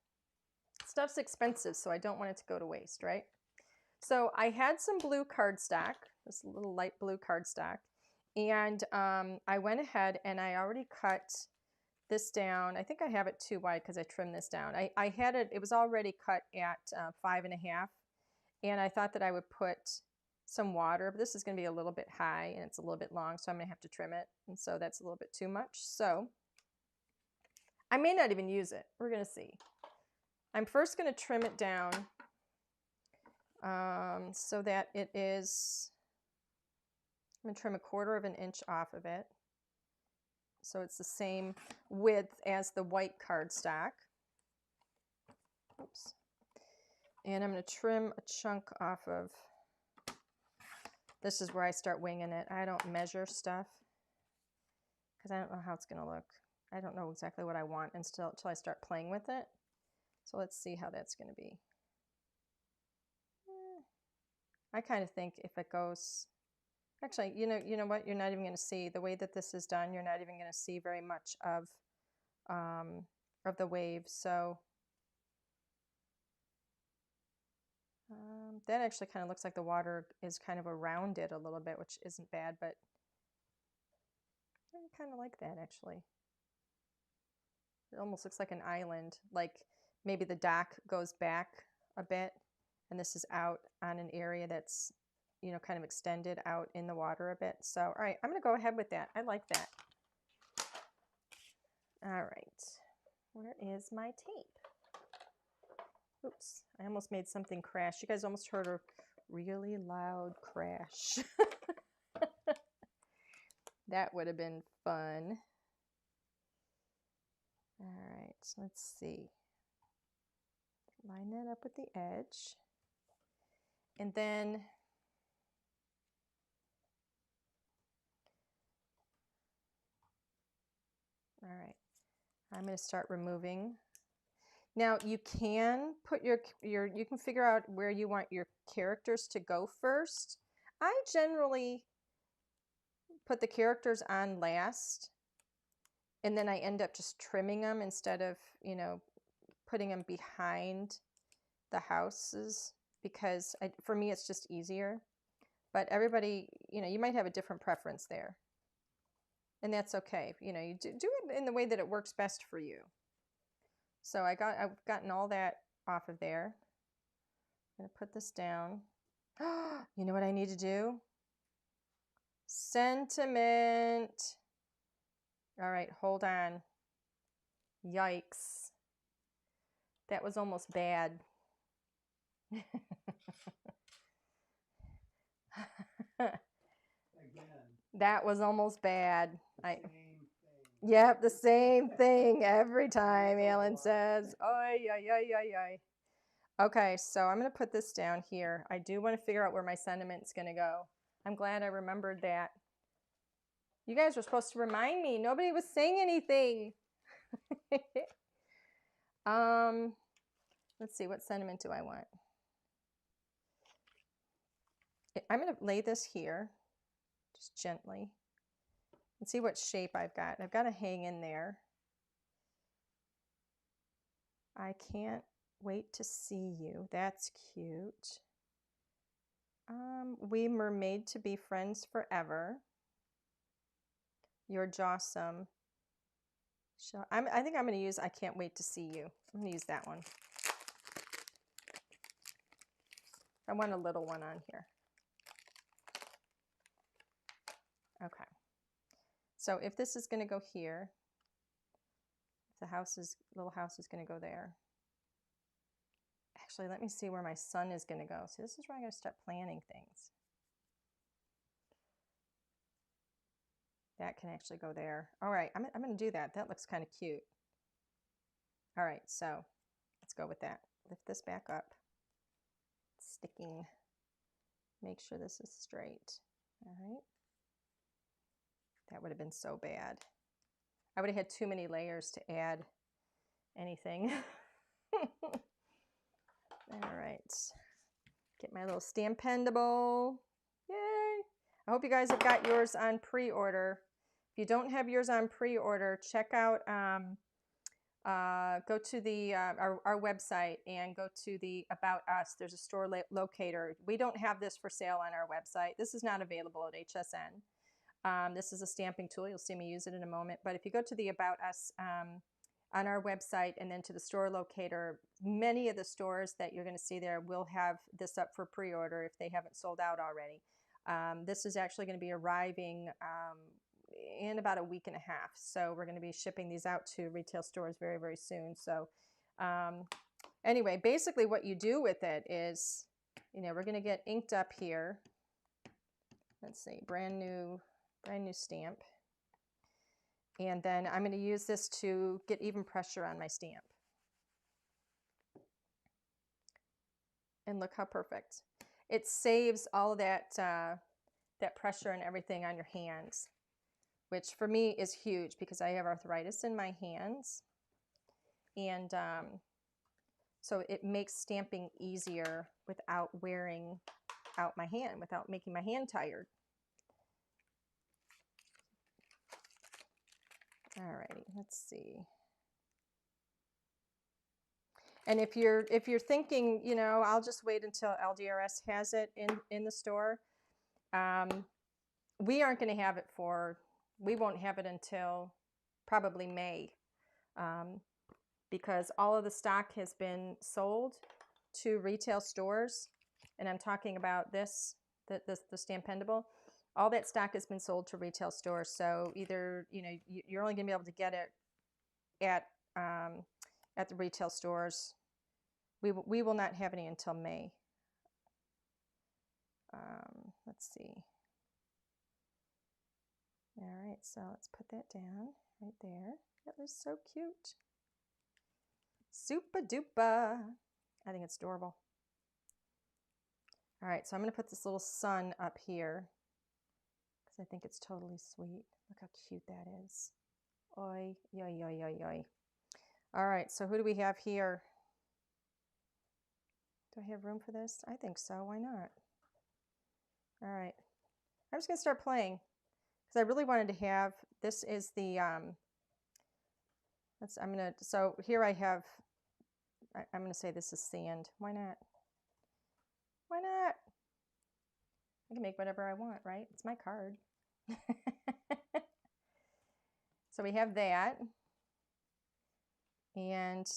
Stuff's expensive, so I don't want it to go to waste, right? So I had some blue cardstock, this little light blue cardstock, and I went ahead and I already cut this down. I think I have it too wide because I trimmed this down. I had it, it was already cut at 5.5, and I thought that I would put some water, but this is going to be a little bit high and it's a little bit long, so I'm going to have to trim it, and so that's a little bit too much. So I may not even use it. We're going to see. I'm first going to trim it down so that it is, I'm going to trim 1/4 inch off of it so it's the same width as the white cardstock. Oops. And I'm going to trim a chunk off of, this is where I start winging it. I don't measure stuff because I don't know how it's going to look. I don't know exactly what I want until I start playing with it. So let's see how that's going to be. I kind of think if it goes, actually, you know what? You're not even going to see the way that this is done. You're not even going to see very much of the waves. So that actually kind of looks like the water is kind of around it a little bit, which isn't bad, but I kind of like that actually. It almost looks like an island, like maybe the dock goes back a bit and this is out on an area that's, you know, kind of extended out in the water a bit. So, all right, I'm going to go ahead with that. I like that. All right, where is my tape? Oops, I almost made something crash. You guys almost heard a really loud crash. That would have been fun. All right, so let's see. Line that up with the edge. And then all right, I'm going to start removing. Now you can put you can figure out where you want your characters to go first. I generally put the characters on last, and then I end up just trimming them instead of, you know, putting them behind the houses because for me it's just easier. But everybody, you know, you might have a different preference there. And that's okay. You know, you do it in the way that it works best for you. So I've gotten all that off of there. I'm going to put this down. You know what I need to do? Sentiment. All right, hold on. Yikes. That was almost bad. Again. That was almost bad. Same thing. Yep, the same thing every time, Alan says. Oy, oy, oy, oy, oy. Okay, so I'm going to put this down here. I do want to figure out where my sentiment's going to go. I'm glad I remembered that. You guys were supposed to remind me. Nobody was saying anything. Let's see, what sentiment do I want? I'm going to lay this here, just gently, and see what shape I've got. I've got to hang in there. I can't wait to see you. That's cute. We were made to be friends forever. You're jawsome. I think I'm going to use I can't wait to see you. I'm going to use that one. I want a little one on here. Okay. So if this is going to go here, if the little house is going to go there. Actually, let me see where my sun is going to go. So this is where I'm going to start planning things. That can actually go there. All right, I'm going to do that. That looks kind of cute. All right, so let's go with that. Lift this back up. Sticking. Make sure this is straight. All right. That would have been so bad. I would have had too many layers to add anything. All right. Get my little Stampendable. Yay! I hope you guys have got yours on pre-order. If you don't have yours on pre-order, check out, go to the our website and go to the About Us. There's a store locator. We don't have this for sale on our website. This is not available at HSN. This is a stamping tool. You'll see me use it in a moment. But if you go to the About Us on our website and then to the store locator, many of the stores that you're going to see there will have this up for pre-order if they haven't sold out already. This is actually going to be arriving in about a week and a half. So we're going to be shipping these out to retail stores very, very soon. So anyway, basically what you do with it is, you know, we're going to get inked up here. Let's see, brand new stamp. And then I'm going to use this to get even pressure on my stamp. And look how perfect. It saves all of that, that pressure and everything on your hands, which for me is huge because I have arthritis in my hands. And so it makes stamping easier without wearing out my hand, without making my hand tired. Alrighty, let's see. And if you're thinking, you know, I'll just wait until LDRS has it in the store, we aren't going to have it we won't have it until probably May, because all of the stock has been sold to retail stores, and I'm talking about the Stampendable. All that stock has been sold to retail stores, so either, you know, you're only going to be able to get it at the retail stores. We will not have any until May. Let's see. All right, so let's put that down right there. That was so cute. Super duper. I think it's adorable. All right, so I'm going to put this little sun up here because I think it's totally sweet. Look how cute that is. Oi, yoy, yoy, yoy, yoy. All right, so who do we have here? Do I have room for this? I think so. Why not? All right. I'm just going to start playing because I really wanted to have, this is the, so here I have, I'm going to say this is sand. Why not? Why not? I can make whatever I want, right? It's my card. So we have that. And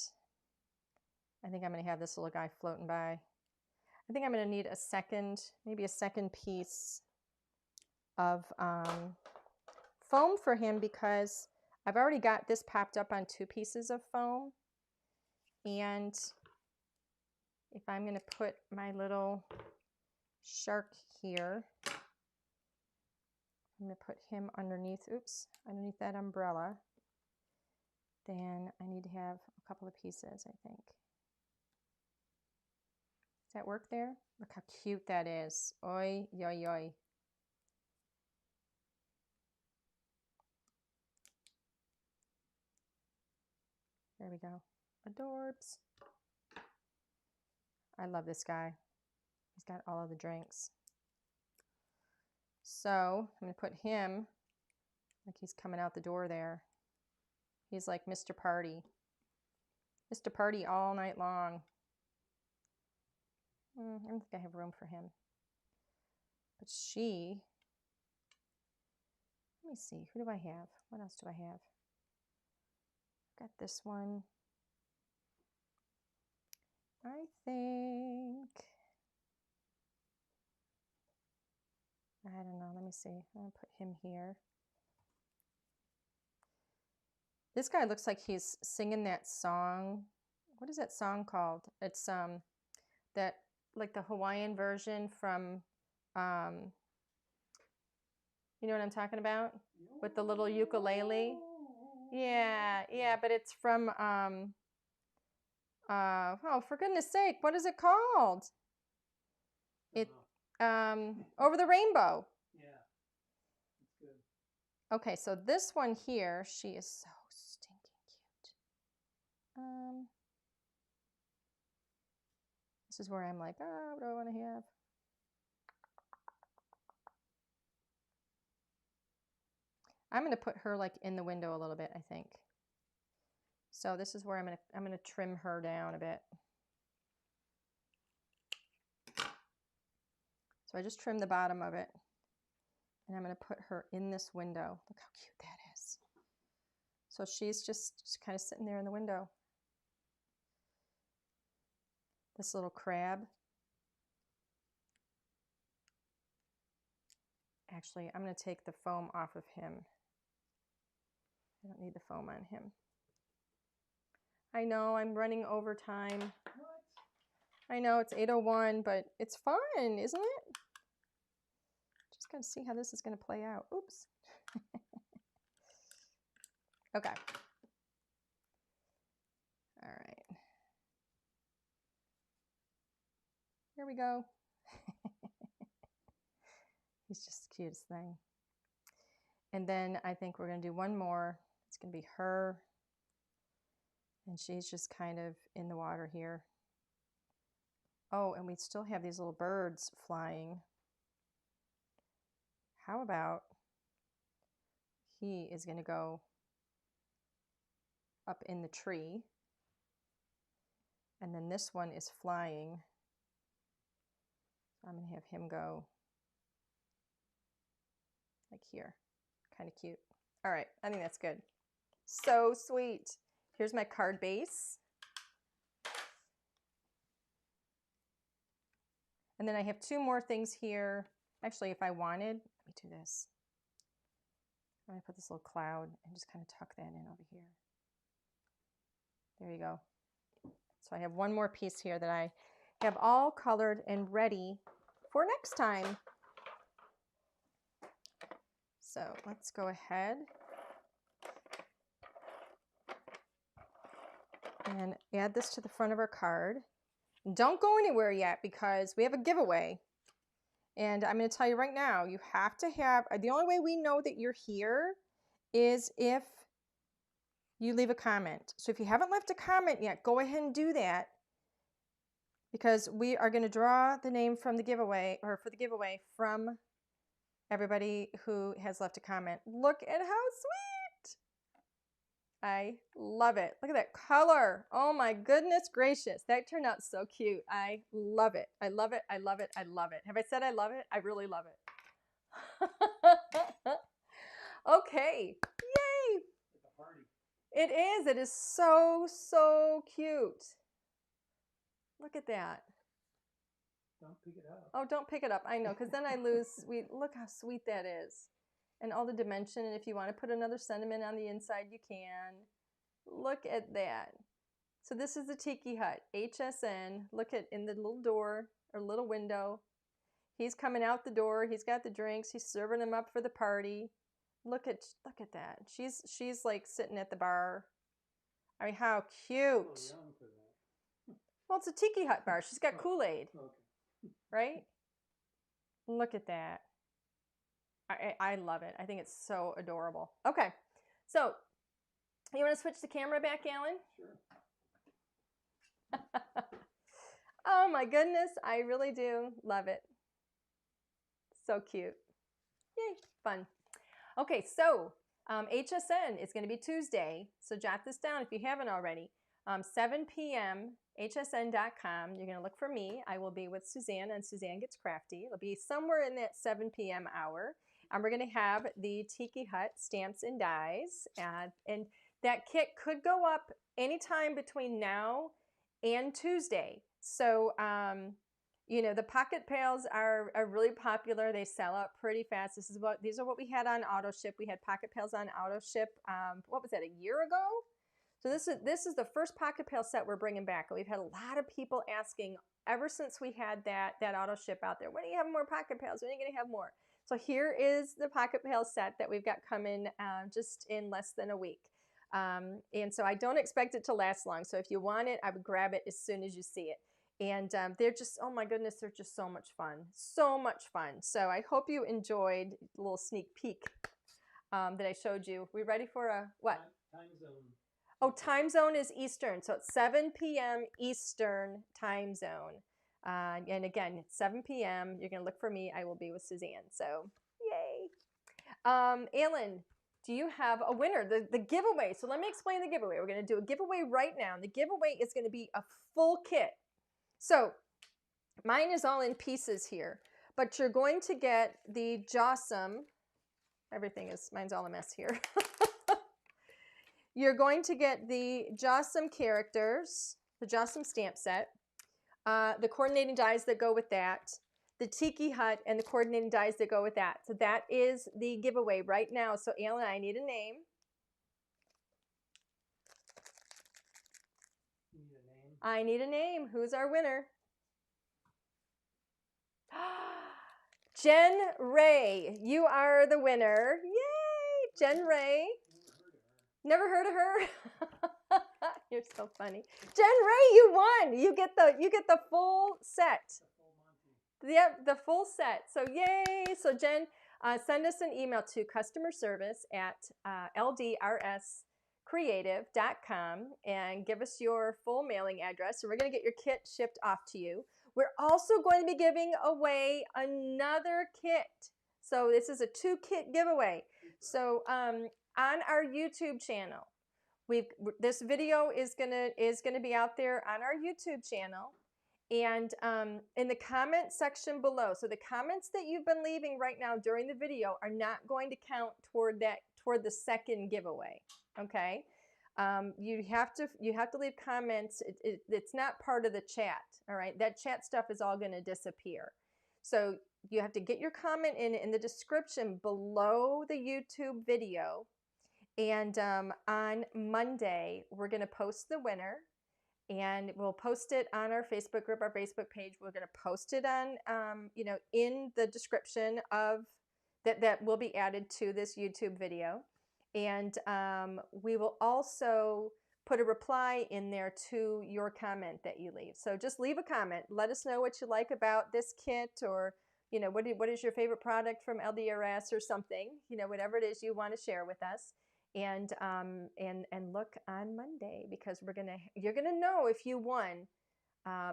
I think I'm going to have this little guy floating by. I think I'm going to need maybe a second piece of foam for him because I've already got this popped up on 2 pieces of foam. And if I'm going to put my little shark here, I'm going to put him underneath that umbrella. Then I need to have a couple of pieces, I think. Does that work there? Look how cute that is. Oi, yoy, yoy. There we go. Adorbs. I love this guy. He's got all of the drinks. So I'm going to put him, like he's coming out the door there. He's like Mr. Party. Mr. Party all night long. I don't think I have room for him. But she, let me see, who do I have? What else do I have? Got this one. I think, I don't know, let me see. I'm going to put him here. This guy looks like he's singing that song. What is that song called? It's that like the Hawaiian version from you know what I'm talking about? With the little ukulele. Yeah, yeah, but it's from oh, for goodness sake, what is it called? It Over the Rainbow. Yeah, that's good. Okay, so this one here, she is so stinking cute. This is where I'm like, oh, what do I want to have? I'm going to put her like in the window a little bit, I think. So this is where I'm going to trim her down a bit. So I just trimmed the bottom of it, and I'm going to put her in this window. Look how cute that is. So she's just kind of sitting there in the window. This little crab. Actually, I'm going to take the foam off of him. I don't need the foam on him. I know I'm running over time. What? I know it's 8:01, but it's fun, isn't it? Just got to see how this is going to play out. Oops. Okay. All right. Here we go. He's just the cutest thing. And then I think we're going to do one more. It's going to be her. And she's just kind of in the water here. Oh, and we still have these little birds flying. How about he is going to go up in the tree. And then this one is flying. I'm going to have him go like here. Kind of cute. All right, I think that's good. So sweet. Here's my card base. And then I have two more things here. Actually, if I wanted, let me do this. I'm going to put this little cloud and just kind of tuck that in over here. There you go. So I have one more piece here that I have all colored and ready for next time. So let's go ahead and add this to the front of our card. Don't go anywhere yet because we have a giveaway. And I'm going to tell you right now, you have to have, the only way we know that you're here is if you leave a comment. So if you haven't left a comment yet, go ahead and do that because we are going to draw the name from the giveaway, or for the giveaway, from everybody who has left a comment. Look at how sweet. I love it. Look at that color. Oh my goodness gracious. That turned out so cute. I love it. I love it. I love it. I love it. Have I said I love it? I really love it. Okay. Yay. Like a party. It is. It is so, so cute. Look at that. Don't pick it up. Oh, don't pick it up. I know, because then I lose sweet. Look how sweet that is. And all the dimension. And if you want to put another sentiment on the inside, you can. Look at that. So this is the Tiki Hut, HSN. Look at in the little door or little window. He's coming out the door. He's got the drinks. He's serving them up for the party. Look at that. She's like sitting at the bar. I mean, how cute. A little young for that. Well, it's a Tiki Hut bar. She's got Kool-Aid, Okay. right? Look at that. I love it. I think it's so adorable. Okay, so you want to switch the camera back, Alan? Sure. Oh my goodness, I really do love it. So cute. Yay, fun. Okay, so HSN is going to be Tuesday, so jot this down if you haven't already. 7 p.m. hsn.com. You're going to look for me. I will be with Suzanne on Suzanne Gets Crafty. It'll be somewhere in that 7 p.m. hour. And we're going to have the Tiki Hut Stamps and Dies. And that kit could go up anytime between now and Tuesday. So You know, the pocket pails are really popular. They sell out pretty fast. These are what we had on auto ship. We had pocket pails on auto ship. What was that, a year ago? So this is the first pocket pail set we're bringing back. We've had a lot of people asking ever since we had that auto ship out there. When are you having more pocket pails? When are you going to have more? So here is the pocket pail set that we've got coming just in less than a week. And so I don't expect it to last long. So if you want it, I would grab it as soon as you see it. And they're just, oh my goodness, they're just so much fun. So much fun. So I hope you enjoyed a little sneak peek that I showed you. We ready for a, what? Time zone. Oh, time zone is Eastern. So it's 7 p.m. Eastern time zone. And again, it's 7 p.m. You're going to look for me. I will be with Suzanne. So yay. Alan, do you have a winner? The giveaway. So let me explain the giveaway. We're going to do a giveaway right now. And the giveaway is going to be a full kit. So mine is all in pieces here, but you're going to get the Jawsome. Mine's all a mess here. You're going to get the Jawsome characters, the Jawsome stamp set, the coordinating dies that go with that, the Tiki Hut, and the coordinating dies that go with that. So that is the giveaway right now. So Alan, I need a name. You need a name? I need a name. Who's our winner? Jen Ray, you are the winner. Yay, Jen Ray. Never heard of her? You're so funny. Jen Ray, you won. You get the full set. Yep, the full set. So yay. So Jen, send us an email to customer service at LDRScreative.com and give us your full mailing address. And we're going to get your kit shipped off to you. We're also going to be giving away another kit. So this is a 2-kit giveaway. So on our YouTube channel, this video is gonna be out there on our YouTube channel, and in the comment section below. So the comments that you've been leaving right now during the video are not going to count toward the second giveaway. Okay. You have to leave comments. It's not part of the chat. All right, that chat stuff is all going to disappear. So you have to get your comment in the description below the YouTube video. And on Monday, we're going to post the winner, and we'll post it on our Facebook group, our Facebook page. We're going to post it on, in the description of that will be added to this YouTube video. And we will also put a reply in there to your comment that you leave. So just leave a comment. Let us know what you like about this kit, or, what is your favorite product from LDRS or something, whatever it is you want to share with us. And look on Monday, because you're gonna know if you won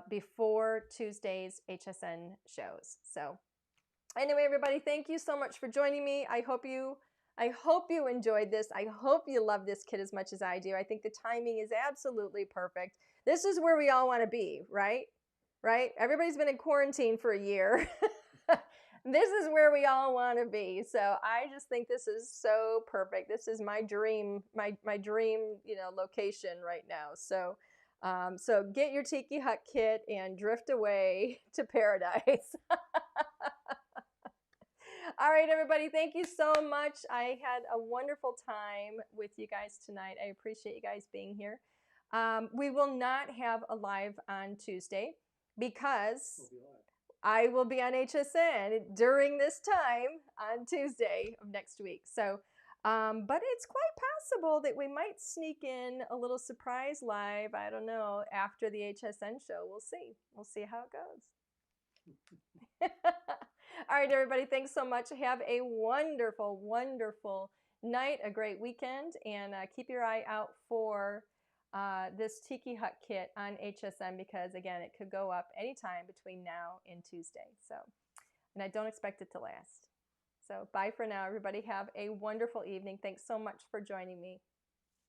before Tuesday's HSN shows. So anyway, everybody, thank you so much for joining me. I hope you enjoyed this. I hope you love this kit as much as I do. I think the timing is absolutely perfect. This is where we all want to be, right? Right? Everybody's been in quarantine for a year. This is where we all want to be. So I just think this is so perfect. This is my dream, my dream, location right now. So, so get your Tiki Hut kit and drift away to paradise. All right, everybody, thank you so much. I had a wonderful time with you guys tonight. I appreciate you guys being here. We will not have a live on Tuesday because I will be on HSN during this time on Tuesday of next week. So, but it's quite possible that we might sneak in a little surprise live, I don't know, after the HSN show. We'll see. We'll see how it goes. All right, everybody, thanks so much. Have a wonderful, wonderful night, a great weekend, and keep your eye out for this Tiki Hut kit on HSN, because, again, it could go up anytime between now and Tuesday. So, and I don't expect it to last. So bye for now, everybody. Have a wonderful evening. Thanks so much for joining me.